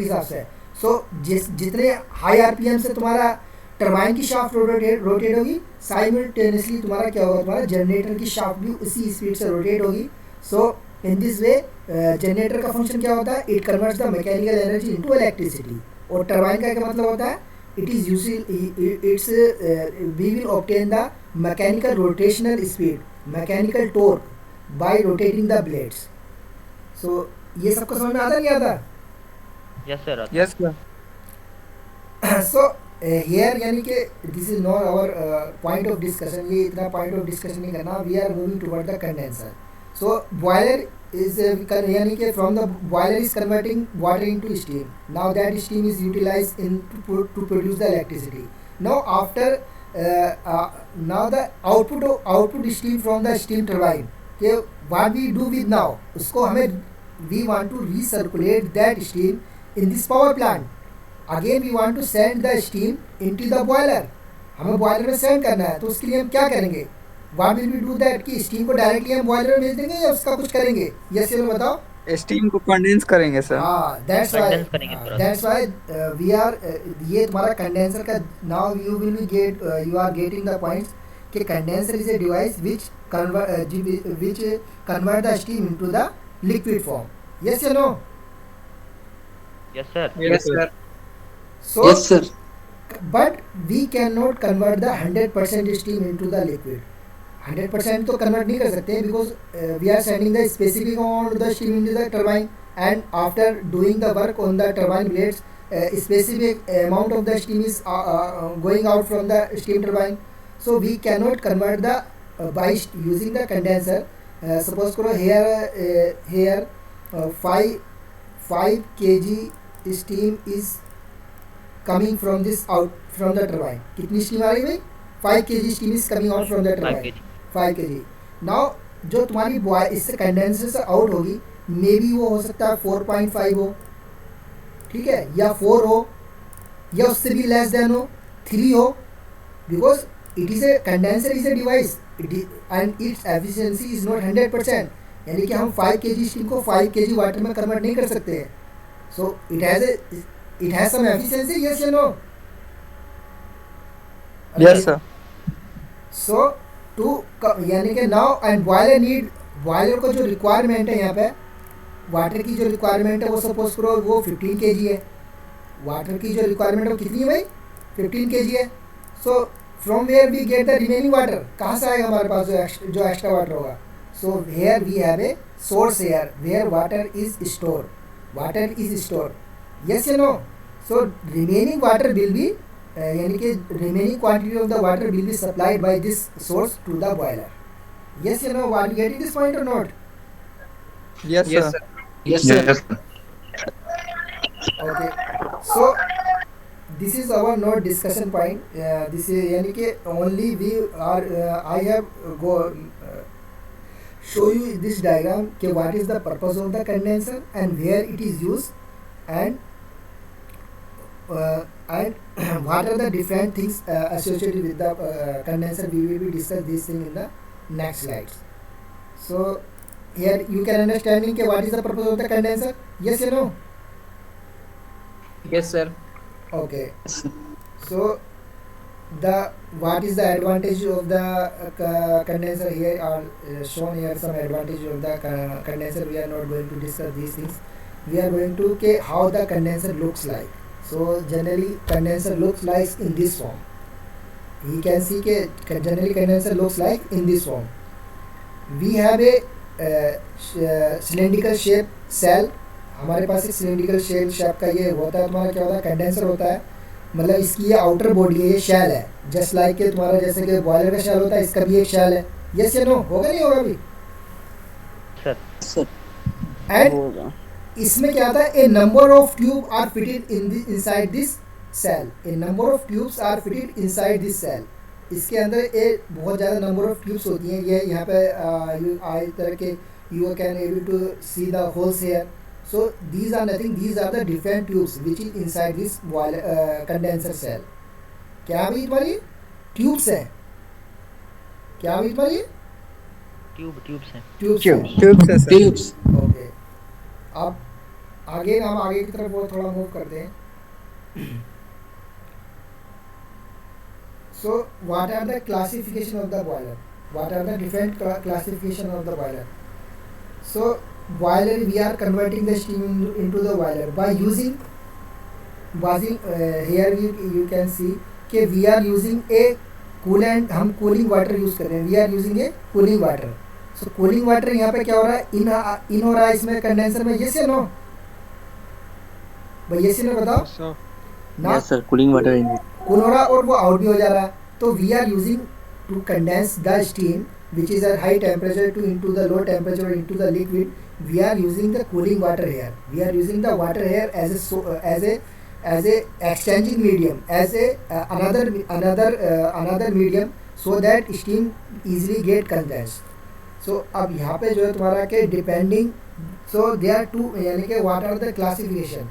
हिसाब से. सो जितने हाई आरपीएम से तुम्हारा टरबाइन की शाफ्ट रोटेट होगी साइमल्टेनियसली तुम्हारा क्या होगा, तुम्हारा जनरेटर की शाफ्ट भी उसी स्पीड से रोटेट होगी. सो इन दिस वे जनरेटर का फंक्शन क्या होता है, it converts the mechanical energy into electricity. और टरबाइन का क्या मतलब होता है, it is we will obtain the mechanical rotational speed, mechanical torque by rotating the blades. So ये सबको समझ में आता नहीं आता? Yes, sir. Yes, sir. So here यानी कि this is not our point of discussion, ये इतना point of discussion नहीं करना. We are moving toward the condenser. So boiler is यानी कि from the boiler is converting water into steam. Now that steam is utilized to produce the electricity. Now after now the output steam from the steam turbine. Okay, what we do with now? उसको हमें we want to recirculate that steam in this power plant. Again we want to send the steam into the boiler. हमें boiler में send करना है, तो उसके लिए हम क्या करेंगे? What will we do that कि स्टीम को डायरेक्टली हम बॉयलर में भेज देंगे या उसका कुछ करेंगे? यस ये बताओ. स्टीम को कंडेंस करेंगे सर. हाँ, that's why we are ये तुम्हारा कंडेंसर का now you are getting the points कि condenser is a device which convert the steam into the liquid form. Yes or no? Yes, sir. Yes, sir. So, Yes, sir. but we cannot convert the 100% steam into the liquid. 100% तो convert नहीं कर सकते because we are sending the specific amount of the steam into the turbine, and after doing the work on the turbine blades, specific amount of the steam is going out from the steam turbine. So we cannot convert the by using the condenser. Suppose करो here 5 kg steam is coming from the turbine. कितनी steam आ रही भाई? 5 kg steam is coming out from the turbine. 5 kg. Now जो तुम्हारी इससे condenser से out होगी may be वो हो सकता है 4.5 हो, ठीक है, या 4 हो, या उससे भी लेस देन हो, 3 हो, because it is a condenser is a device and its efficiency is not 100%. यानी कि हम 5 kg स्टीम को 5 kg वाटर में कन्वर्ट नहीं कर सकते हैं. So it has some efficiency. Yes या नो? Yes sir. सो यानी कि नाउ एंड बॉयलर को जो रिक्वायरमेंट है यहाँ पे वाटर की जो रिक्वायरमेंट है वो सपोज करो वो 15 kg है. वाटर की जो रिक्वायरमेंट है वो कितनी है भाई? 15 kg है. So from where we get the remaining water, कहाँ से आएगा हमारे पास जो एक्स्ट्रा वाटर होगा? So here we have a source here where water is store. Yes या no? So remaining water will be यानी कि remaining quantity of the water will be supplied by this source to the boiler. Yes, you know, are you getting this point or not? Yes, Yes, sir. sir. Yes, sir. Okay. So this is our note discussion point. This is यानी कि only we are I have show you this diagram कि what is the purpose of the condenser and where it is used and what are the different things associated with the condenser. We will be discuss this thing in the next slides. So here you can understanding ke what is the purpose of the condenser. Yes or no? Yes, sir. Okay. So the what is the advantage of the condenser here are shown here some advantage of the condenser. We are not going to discuss these things. We are going to okay, how the condenser looks like. So generally condenser looks like in this form. We can see that generally condenser looks like in this form. We have a cylindrical shape cell. हमारे पास एक cylindrical shape का ये होता है, तुम्हारा क्या होता है कंडेंसर होता है, मतलब इसकी ये आउटर बॉडी है, ये शेल है, जस्ट लाइक के तुम्हारा जैसे कि बॉयलर का शेल होता है, इसका भी एक शेल है. यस या नो, होगा नहीं होगा अभी सर एंड इसमें क्या आता है a number of tube are fitted inside this cell. A number of tubes are fitted inside this cell. इसके अंदर एक बहुत ज़्यादा नंबर ऑफ ट्यूब्स होती हैं. ये यहाँ पे आई तरह के you can able to see the holes here. So these are nothing. These are the different tubes which is inside this condenser cell. क्या भी तुम्हारी ट्यूब्स हैं? क्या भी तुम्हारी ट्यूब्स हैं. ट्यूब्स ट्यूब्स है सर. ओके. अब आगे हम आगे की तरफ वो थोड़ा मूव करते हैं. So what are the classification of the boiler? What are the different classification of the boiler? So boiler, we are converting the steam into the boiler by using here you can see कि we are using a coolant. हम cooling water use कर रहे हैं. we are using a cooling water. so cooling water यहाँ पे क्या हो रहा है, इन हो रहा है इसमें कंडेंसर में. yes या no भाई, yes या no बताओ सर. ना. Yes sir, cooling water in. Cool हो रहा है और वो आउट भी हो जा रहा है. तो we are using to condense the steam which is at high temperature to into the low temperature or into the liquid. We are using the cooling water here. We are using the water here as a exchanging medium, as a another medium, so that steam easily get condensed. So अब यहाँ पे जो है तुम्हारा के depending, so there are two, यानी कि what are the classification.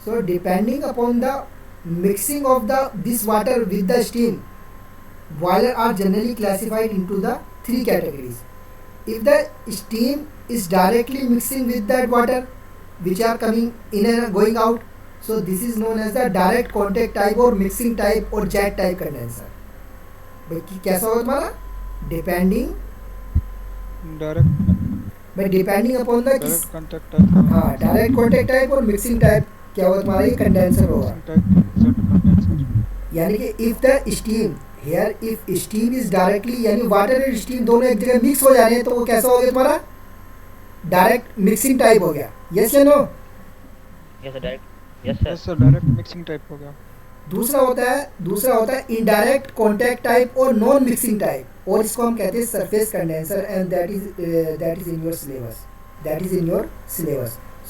So depending upon the mixing of this water with the steam, boiler are generally classified into the three categories. If the steam is directly mixing with that water which are coming in and going out, so this is known as the direct contact type or mixing type or jet type condenser. भाई कैसा होगा तुम्हारा, depending direct depending upon the direct contact type. हाँ, direct contact type और mixing type क्या होगा तुम्हारा, ये कंडेंसर होगा. यानी कि if the steam here, if steam is directly, यानी वाटर एंड स्टीम दोनों एक जगह मिक्स हो जा रहे हैं, तो वो कैसा हो गया तुम्हारा, डायरेक्ट मिक्सिंग टाइप हो गया. यस या no. Yes sir. Direct. Yes sir. Direct mixing type हो गया. दूसरा होता है इनडायरेक्ट कॉन्टैक्ट टाइप और नॉन मिक्सिंग टाइप, और इसको हम कहते हैं surface condenser. And that is in your syllabus.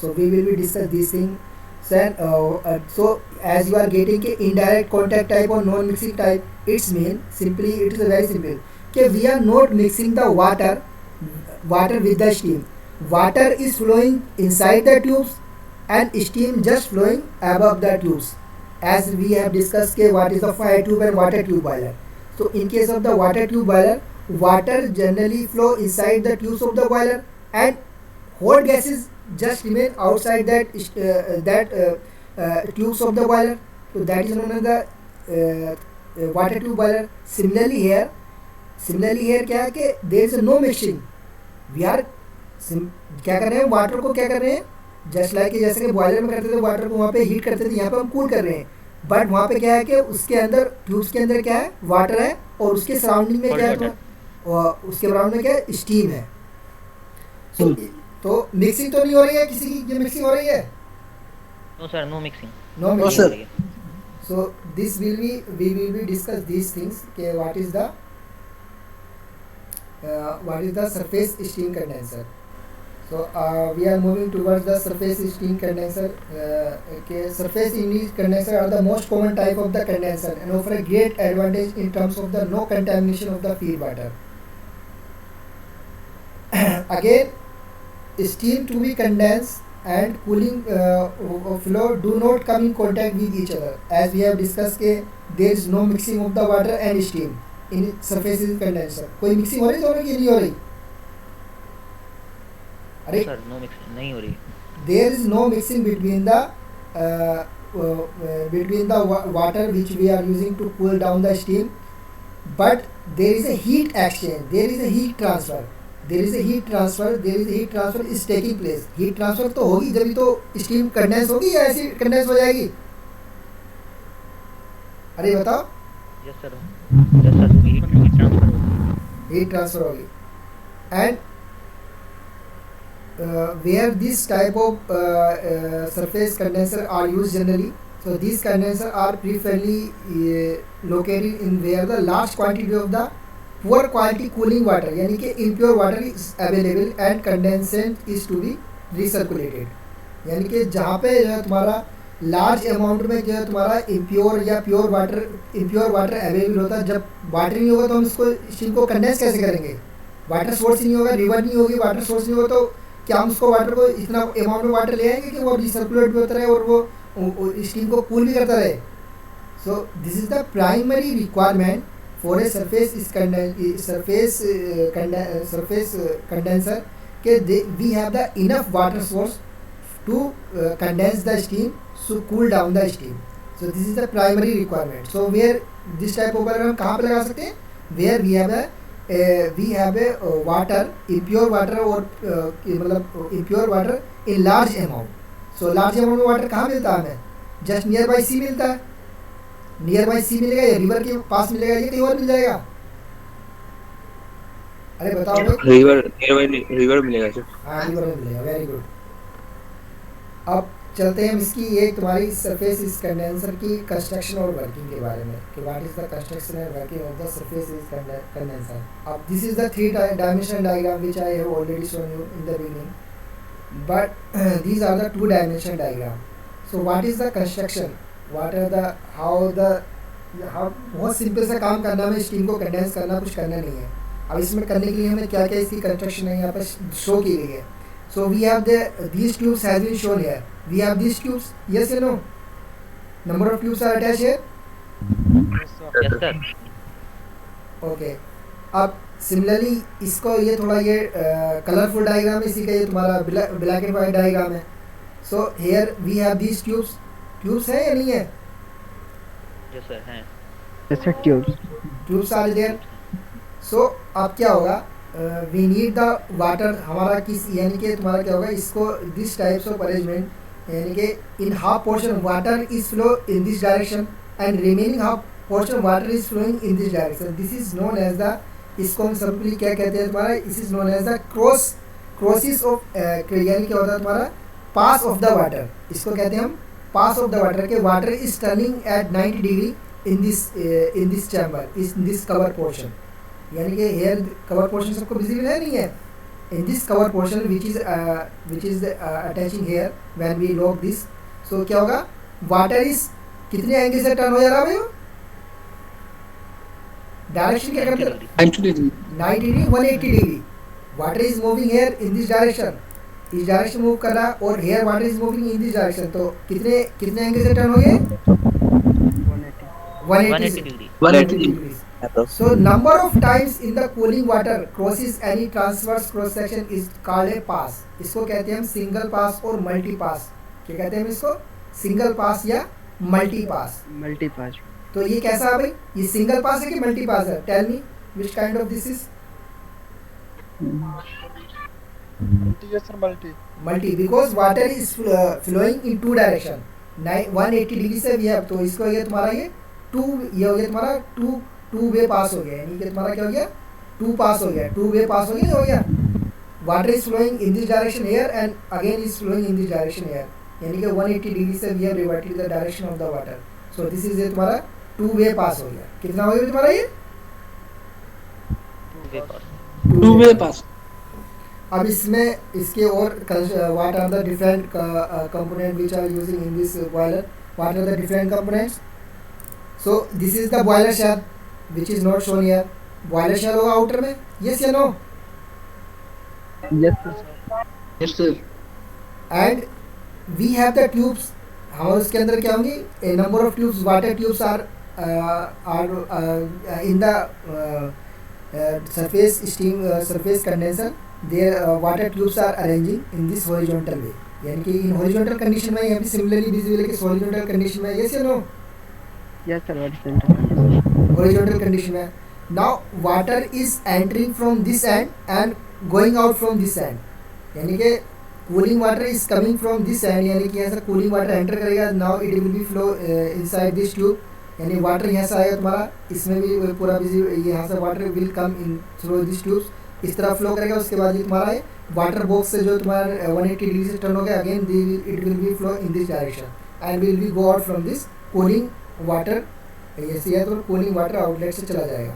So we will be discuss this thing. So as you are getting के indirect contact type or non mixing type, it's mean simply, it is very simple कि we are not mixing the water with the steam. Water is flowing inside the tubes and steam just flowing above the tubes, as we have discussed के what is the fire tube and water tube boiler. So in case of the water tube boiler, water generally flow inside the tubes of the boiler and hot gases just remain outside that tubes of the boiler. So that is known as the water tube boiler. Similarly here क्या है कि there is no mixing. We are क्या कर रहे हैं, water को क्या कर रहे हैं, जस्ट लाइक जैसे कि बॉयलर में करते थे, वाटर को वहाँ पे हीट करते थे, यहाँ पे हम कूल कर रहे हैं. बट वहाँ पे क्या है कि उसके अंदर ट्यूब्स के अंदर क्या है, वाटर है, और उसके सराउंडिंग में क्या है, और उसके सराउंड में क्या है, स्टीम है. तो मिक्सिंग तो नहीं हो रही है किसी की, ये मिक्सिंग हो रही है. No sir, no mixing. No No, mixing. sir. So this will be, we will be discuss these things कि what is the surface steam condenser. So we are moving towards the surface steam condenser. Okay, surface steam condenser are the most common type of the condenser and offer a great advantage in terms of the no contamination of the feed water. Again, steam to be condensed and cooling flow do not come in contact with each other. As we have discussed के there is no mixing of the water and steam in surface condenser. कोई mixing हो रही दोनों की, नहीं हो रही? अरे सर नो मिक्सिंग नहीं हो रही. there is no mixing between the between the water which we are using to cool down the steam, but there is a heat exchange, there is a heat transfer, there is a heat transfer, there is a heat transfer is taking place. heat transfer तो होगी जब तो steam condense होगी या ऐसी condense हो जाएगी? अरे बताओ. Yes sir. Yes sir. Heat transfer होगी. heat transfer होगी. And where this type of surface condenser are used generally, so these condensers are preferably located in where the large quantity of the poor quality cooling water यानी कि impure water is available and condensate is to be recirculated. यानी कि जहाँ पे जो है तुम्हारा large amount में जो है तुम्हारा इम्प्योर या प्योर वाटर अवेलेबल होता है. जब वाटर नहीं होगा तो हम इसको स्टीम को कंडेंस कैसे करेंगे? वाटर सोर्स नहीं होगा, रिवर नहीं होगी, वाटर सोर्स नहीं होगा तो क्या हम उसको वाटर को इतना अमाउंट में वाटर ले आएंगे कि वो रिसर्कुलेट भी होता रहे और वो स्टीम को कूल भी करता रहे? So this is the primary requirement for a surface condenser के we have the enough water source to condense the steam, so cool down the steam. So this is the primary requirement. So where this type of हम कहाँ पे लगा सकते हैं? Where we have a water, impure water और मतलब impure water in large amount. So large amount में water कहाँ मिलता है हमें? Just nearby sea मिलता है. Nearby sea मिलेगा या river के पास मिलेगा या कहीं और मिल जाएगा? अरे बताओ भाई. रिवर मिलेगा सर. हाँ रिवर में मिलेगा. Very good. अब चलते हैं हम इसकी एक तुम्हारी सरफेस इस कंडेंसर की कंस्ट्रक्शन और वर्किंग के बारे में कि what is the construction and working of the surface इस कंडेंसर. अब this is the 3 dimension diagram which I have already shown you in the beginning, but these are the 2 dimension diagram. So what is the construction, what are the how बहुत simple सा काम करना है. Steam को condense करना, कुछ करना नहीं है. अब इसमें करने के लिए हमें क्या क्या इसकी कंस्ट्रक्शन है यहाँ पर शो की गई है. So we have these tubes has been shown here. We have these tubes. Yes or no? Number of tubes are attached here. Yes sir. Okay. अब similarly इसको ये थोड़ा ये कलरफुल डायग्राम है, इसी का ये तुम्हारा ब्लैक एंड वाइट डायग्राम है. So here we have these tubes. Tubes है या नहीं है? Yes sir हैं. Yes sir, tubes. Tubes are there. So अब क्या होगा? We need the water. हमारा किस यानी कि तुम्हारा क्या होगा, इसको दिस टाइप्स ऑफ अरेंजमेंट यानी कि in half portion water is flow in this direction and remaining half portion water is flowing in this direction. This is known as the, इसको हम सिंपली क्या कहते हैं तुम्हारा, this is known as the crosses of यानी क्या होता है तुम्हारा पास ऑफ द वाटर. इसको कहते हैं हम पास ऑफ द वाटर के water is turning at 90 degree in this chamber, in this cover portion. यानी कि हेयर कवर पोर्शन सबको विजिबल है नहीं है? In this cover portion which is attaching here when we lock this. So क्या होगा, water is कितने angle से टर्न हो जा रहा है? डायरेक्शन क्या करते हैं? 90 degree 180 degree. Water is moving here in this direction, इस डायरेक्शन मूव कर रहा है और here water is moving in this direction. तो कितने एंगल से टर्न हो गए? 180 degree. So number of times in the cooling water crosses any transverse cross section is called a pass. इसको कहते हैं हम सिंगल पास और मल्टी पास. क्या कहते हैं हम इसको? सिंगल पास या मल्टी पास. Multi pass. तो ये कैसा है भाई? ये सिंगल पास है कि मल्टी पास है? Tell me which kind of this is? Multi, yes sir, multi. Multi because water is flowing in 2 direction. 180 degree से भी है तो इसको ये तुम्हारा ये 2 ये हो गया तुम्हारा 2 वे पास हो गया. यानी कि तुम्हारा क्या हो गया? 2 पास हो गया. 2 वे पास हो गया. Water is flowing in this direction here and again is flowing in this direction here. यानी कि 180 डिग्री से we have reverted the direction of the water. So this is तुम्हारा 2 वे पास हो गया. कितना हो गया तुम्हारा ये? 2 वे पास. अब इसमें इसके और what are the different component which are using in this boiler. What are the different components? So this is the boiler shell which is not shown here. Boiler shell होगा outer में? Yes या no? Yes sir. Yes sir. And we have the tubes. हमारे उसके अंदर क्या होंगी? A number of tubes, water tubes are in the surface condenser. Their water tubes are arranging in this horizontal way. यानी कि in horizontal condition में, यहाँ पे सिमिलरली विजिबल है कि हॉरिजॉन्टल कंडीशन में, यस या no? Yes sir, what is the condition? Horizontal condition है. Now water is entering from this end and going out from this end. यानी कि cooling water is coming from this end, यानी कि यहाँ से cooling water enter करेगा. Now it will be flow inside this tube. यानी water यहाँ से आएगा तुम्हारा, इसमें भी पूरा यहाँ से water will come in through this tubes. इस तरह फ्लो करेगा. उसके बाद ये तुम्हारा है वाटर बॉक्स से जो तुम्हारा 180 डिग्री से टर्न हो गया, again it will be flow in this direction and will be go out from this cooling water. ऐसे है तो कूलिंग वाटर आउटलेट से चला जाएगा.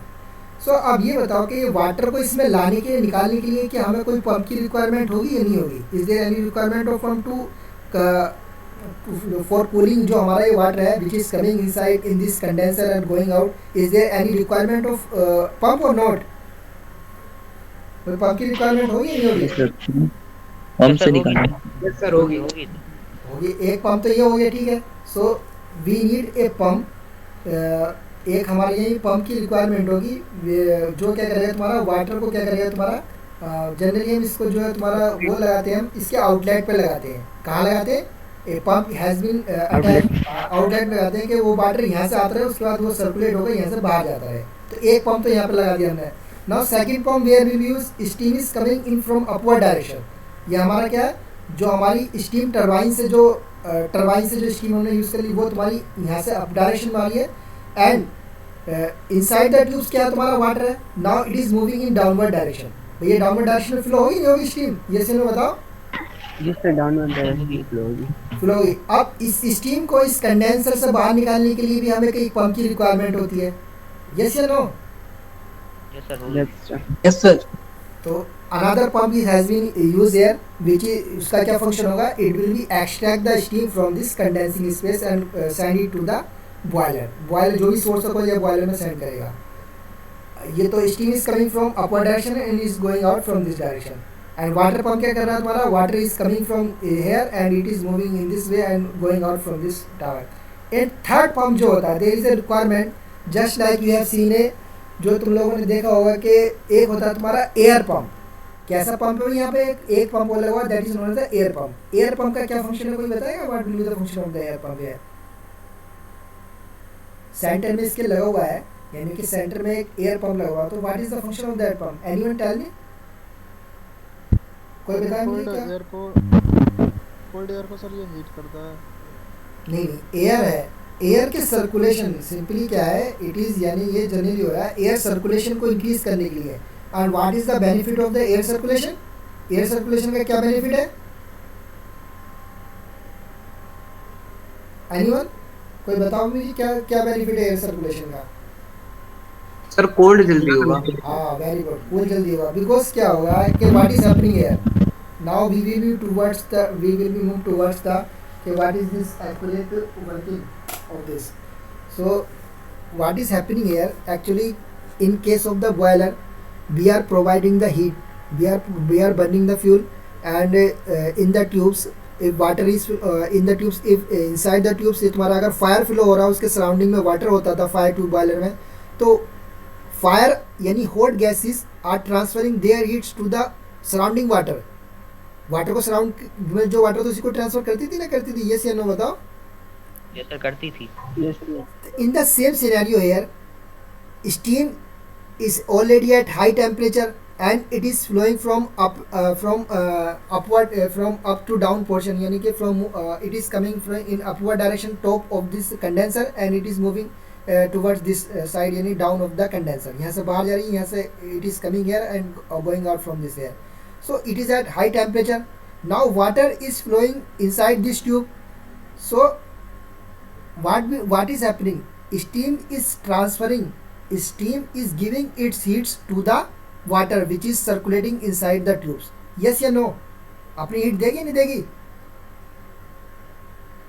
सो अब ये बताओ कि ये वाटर को इसमें लाने के लिए, निकालने के लिए क्या हमें कोई पंप की रिक्वायरमेंट होगी या नहीं होगी? Is there any requirement of pump to for cooling जो हमारा ये वाटर है which is coming inside in this condenser and going out? Is there any requirement of pump और नॉट? कोई पंप की रिक्वायरमेंट होगी या नहीं होगी? पंप से निकालना. यस सर होगी. होगी. एक पंप तो ये हो गया, ठीक है. So we need a pump. एक हमारे यही पंप की रिक्वायरमेंट होगी जो क्या करेगा तुम्हारा वाटर को, क्या करेगा तुम्हारा, जनरली हम इसको जो है तुम्हारा वो लगाते हैं, हम इसके आउटलेट पे लगाते हैं. कहाँ लगाते हैं? A pump has been attach, outlet लगाते हैं कि वो वाटर यहाँ से आता है, उसके बाद वो सर्कुलेट होकर यहाँ से बाहर जाता है. तो एक पंप तो यहाँ पे लगा दिया हमने. Now second pump where we use steam is coming in from upward direction. ये हमारा क्या है, जो हमारी स्टीम टरबाइन से जो स्टीम हमने यूज़ कर ली वो तुम्हारी यहाँ से अप डायरेक्शन में आ रही है. एंड इनसाइड द ट्यूब्स क्या है तुम्हारा वाटर है. Now it is moving in downward direction. भैया डाउनवर्ड डायरेक्शन में फ्लो होगी नहीं होगी स्टीम? ये से बताओ. Yes sir, downward direction flow होगी. फ्लो होगी. अब इस स्टीम को इस कंडेंसर से बाहर निकालने के लिए भी हमें कई पंप की रिक्वायरमेंट होती है. यस या no? Yes sir. Yes sir. तो another pump has been used here which is उसका क्या फंक्शन होगा? It will be extract the steam from this condensing space and send it to the boiler. Boiler जो भी source होगा ये boiler में send करेगा. ये तो steam is coming from upward direction and is going out from this direction. And water pump क्या कर रहा है तुम्हारा? Water is coming from here and it is moving in this way and going out from this tower. And third pump जो होता है, there is a requirement just like you have seen a, जो तुम लोगों ने देखा होगा कि एक होता है तुम्हारा एयर पंप. कैसा पंप है यहाँ पे? एक पंप लगा हुआ, that is known as the air pump. Air pump का क्या फंक्शन है, कोई बताएगा? What will be the function of the air pump? है सेंटर में इसके लगा हुआ है, यानी कि सेंटर में एक एयर पंप लगा हुआ, तो what is the function of that pump? Anyone tell me? कोई बताए मुझे क्या? कोल्ड एयर को सर ये हीट करता है. नहीं, एयर है. एयर के सर्कुलेशन सिंपली क्या है, इट इज यानी ये जनरली हो रहा है एयर सर्कुलेशन को इंक्रीज करने के लिए. And what is the benefit of the air circulation? Air circulation का क्या बेनिफिट है? एनीवन? कोई बताओ मुझे क्या क्या बेनिफिट है एयर सर्कुलेशन का? सर कोल्ड जल्दी होगा. हाँ वेरी गुड, कूल जल्दी होगा. बिकॉज क्या होगा कि what is happening here now, we will be move towards the what is this accurate working of this. So what is happening here actually, in case of the boiler we are providing the heat, we are burning the fuel, and in the tubes if water is in the tubes, if inside the tubes तुम्हारा अगर fire flow हो रहा है उसके surrounding में water होता था fire tube boiler में, तो फायर यानी hot gases are transferring their heats to the surrounding water. Water को सराउंड में जो वाटर तो उसी को ट्रांसफर करती थी ना, करती थी? यस या नो बताओ. ये सर करती थी. Yes sir. In the same scenario here, steam is already at high temperature and it is flowing from upward from up to down portion, यानी कि from it is coming from in upward direction top of this condenser and it is moving towards this side, यानी down of the condenser. यहाँ से बाहर जा रही है, यहाँ से it is coming here and going out from this here. So it is at high temperature. Now water is flowing inside this tube. So what is happening? Steam is transferring, steam is giving its heats to the water which is circulating inside the tubes. Yes या no? अपनी heat देगी नहीं देगी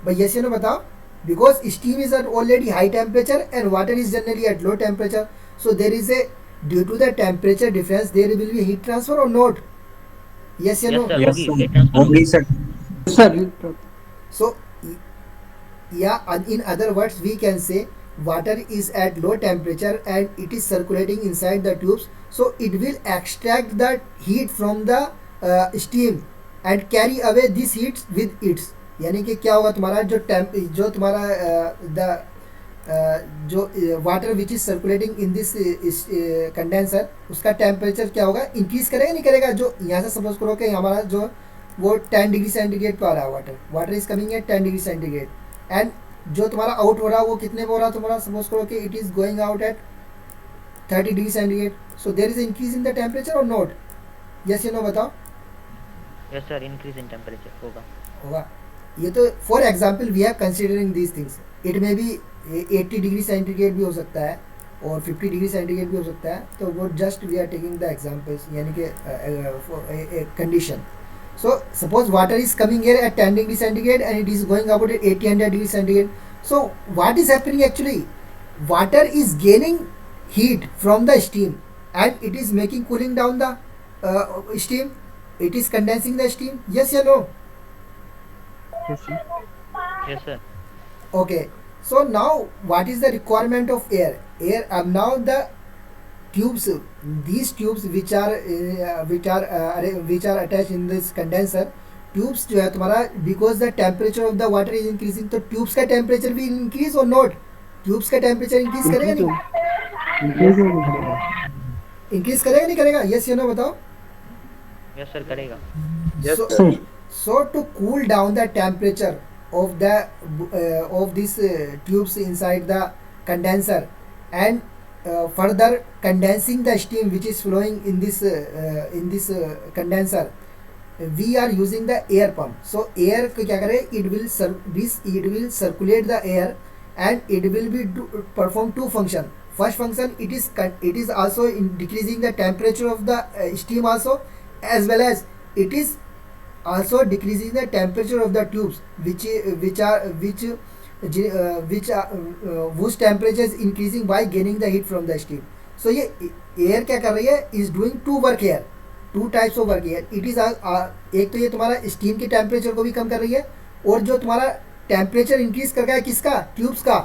भाई? yes या no बताओ. Because steam is at already high temperature and water is generally at low temperature, so there is a, due to the temperature difference there will be heat transfer or not? Yes या no? Yes sir. होगी sir. Sir So yeah, in other words we can say water is at low temperature and it is circulating inside the tubes, so it will extract the heat from the steam and carry away this heats with its, यानी कि क्या होगा तुम्हारा जो तुम्हारा जो water which is circulating in this condenser, उसका temperature क्या होगा, इंक्रीज करेगा नहीं करेगा। जो यहाँ से सपोज करो कि हमारा जो वो 10 डिग्री सेंटीग्रेड पे आ रहा है, water is coming at 10 degree centigrade, and जो तुम्हारा आउट हो रहा है वो कितने पे हो रहा है तुम्हारा, सपोज करो कि it is going out at 30 degree centigrade, so there is increase in the temperature और नॉट, यस या नो बताओ। Yes sir, increase in temperature होगा। ये तो for example we are considering these things, it may be 80 degree centigrade भी हो सकता है और 50 डिग्री सेंटीग्रेड भी हो सकता है, तो वो just we are taking the examples, यानी कि condition. So suppose water is coming here at 10 degree centigrade and it is going about at 80-100 degree centigrade. So what is happening actually? Water is gaining heat from the steam and it is making cooling down the steam. It is condensing the steam. Yes or no? Yes sir. Okay. So now what is the requirement of air? Now the tubes, these tubes which are attached in this condenser, tubes जो है तुम्हारा, because the temperature of the water is increasing, तो tubes का temperature भी increase or not? tubes का temperature increase करेगा नहीं? increase करेगा नहीं करेगा? yes या no बताओ। यस सर, करेगा। So to cool down the temperature of these tubes inside the condenser and further condensing the steam which is flowing in this condenser, we are using the air pump. So air को क्या करे, it will circulate the air and it will be perform two function. First function, it is also in decreasing the temperature of the steam also, as well as it is also decreasing the temperature of the tubes whose temperature is increasing by gaining the heat from the steam. So ये air क्या कर रही है, is doing two work here, two types of work here. It is एक तो ये तुम्हारा steam के temperature को भी कम कर रही है, और जो तुम्हारा temperature increase कर गया है किसका, tubes का,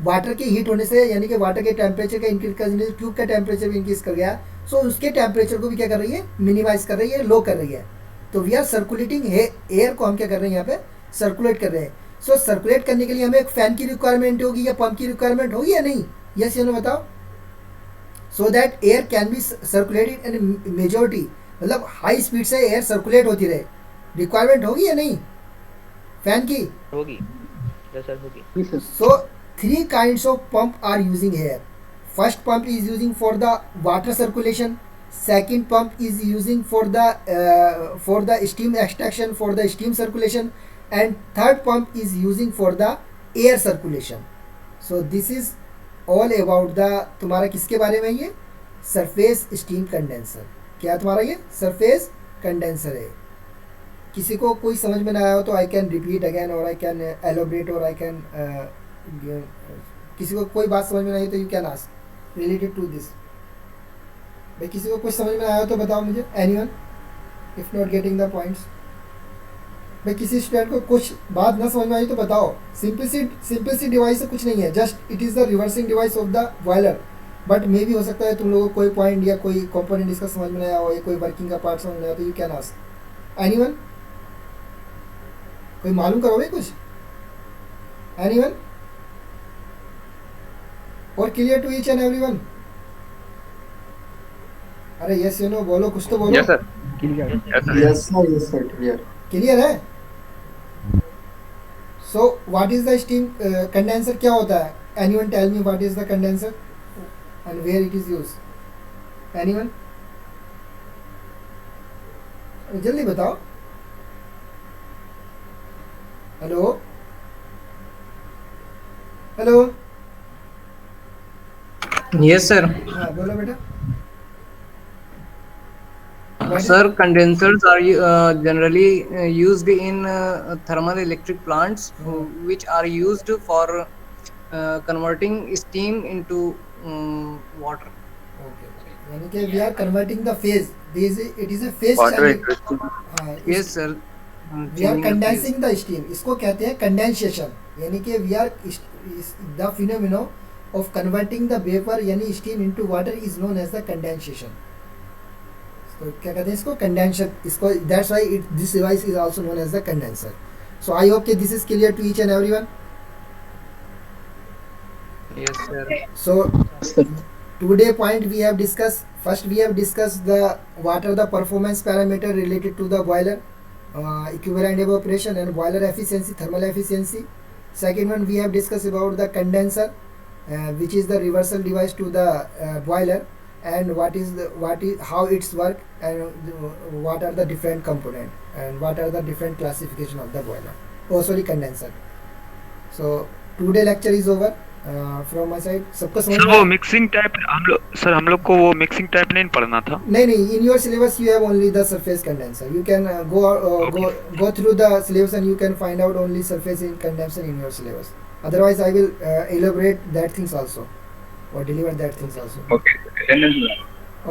वाटर के हीट होने से, यानी कि वाटर के टेम्परेचर का इंक्रीज करने से ट्यूब का टेम्परेचर भी इंक्रीज कर गया, सो उसके टेम्परेचर को भी क्या कर रही है, मिनिमाइज कर रही है, लो कर रही है। तो वी आर सर्कुलेटिंग एयर को हम क्या कर रहे हैं, यहाँ पे सर्कुलेट कर रहे हैं। सो सर्कुलेट करने के लिए हमें एक फैन की रिक्वायरमेंट होगी या पंप की रिक्वायरमेंट होगी या नहीं, यस या नो बताओ। So that air can be circulated in majority, मतलब हाई स्पीड से एयर सर्कुलेट होती रहे, रिक्वायरमेंट होगी या नहीं फैन की? होगी। यस सर, होगी। So 3 kinds of pump are using here. First pump is using for the water circulation. Second pump is using for the steam extraction, for the steam circulation, and third pump is using for the air circulation. So this is all about the तुम्हारा किसके बारे में, ये surface steam condenser. क्या तुम्हारा ये surface condenser है। किसी को कोई समझ में ना आया हो तो आई कैन रिपीट अगेन, और आई कैन एलोबरेट, और आई कैन किसी को कोई बात समझ में नहीं आई तो you can ask related to this. भाई किसी को कुछ समझ में आया हो तो बताओ मुझे, anyone if not getting the points. भाई किसी स्टूडेंट को कुछ बात ना समझ में आई तो बताओ। सिंपल सी डिवाइस से कुछ नहीं है, just it is the reversing device of the boiler, but मे भी हो सकता है तुम लोगों को कोई पॉइंट या कोई कंपोनेंट इसका समझ में नहीं आया हो, या कोई वर्किंग का पार्ट समझ में आया तो यू कैन आस्क। एनीवन कोई मालूम करो भाई कुछ, एनीवन, और clear to each and everyone? अरे यस यू नो बोलो, कुछ तो बोलो। Yes sir, yes sir, clear है। So what is the steam condenser, क्या होता है? Anyone tell me what is the condenser and where it is used? Anyone जल्दी बताओ। Hello hello, yes sir. हाँ बोलो बेटा। Sir, condensers are generally used in thermal electric plants, which are used for converting steam into water. Okay. यानी कि we are converting the phase. It is a phase water changing. electricity. Yes sir. We are condensing the steam. इसको कहते हैं condensation. यानी कि we are the phenomenon of converting the vapor यानी steam into water is known as the condensation. क्या कहते हैं इसको, कंडेंसर, इसको that's why it this device is also known as the condenser. So I hope कि this is clear to each and everyone. Yes, sir. So today point we have discussed, first we have discussed the what are the performance parameter related to the boiler, equivalent evaporation and boiler efficiency, thermal efficiency. Second one we have discussed about the condenser, which is the reversal device to the boiler, and what is how it's work, and what are the different component and what are the different classification of the boiler, condenser. So today lecture is over from my side. सबको समझ sir में वो आया? Mixing type हम लोग को वो mixing type नहीं पढ़ना था. नहीं, in your syllabus you have only the surface condenser. You can go through the syllabus and you can find out only surface in condenser in your syllabus. Otherwise I will elaborate that things also or deliver that things also. Okay.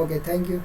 Okay, thank you.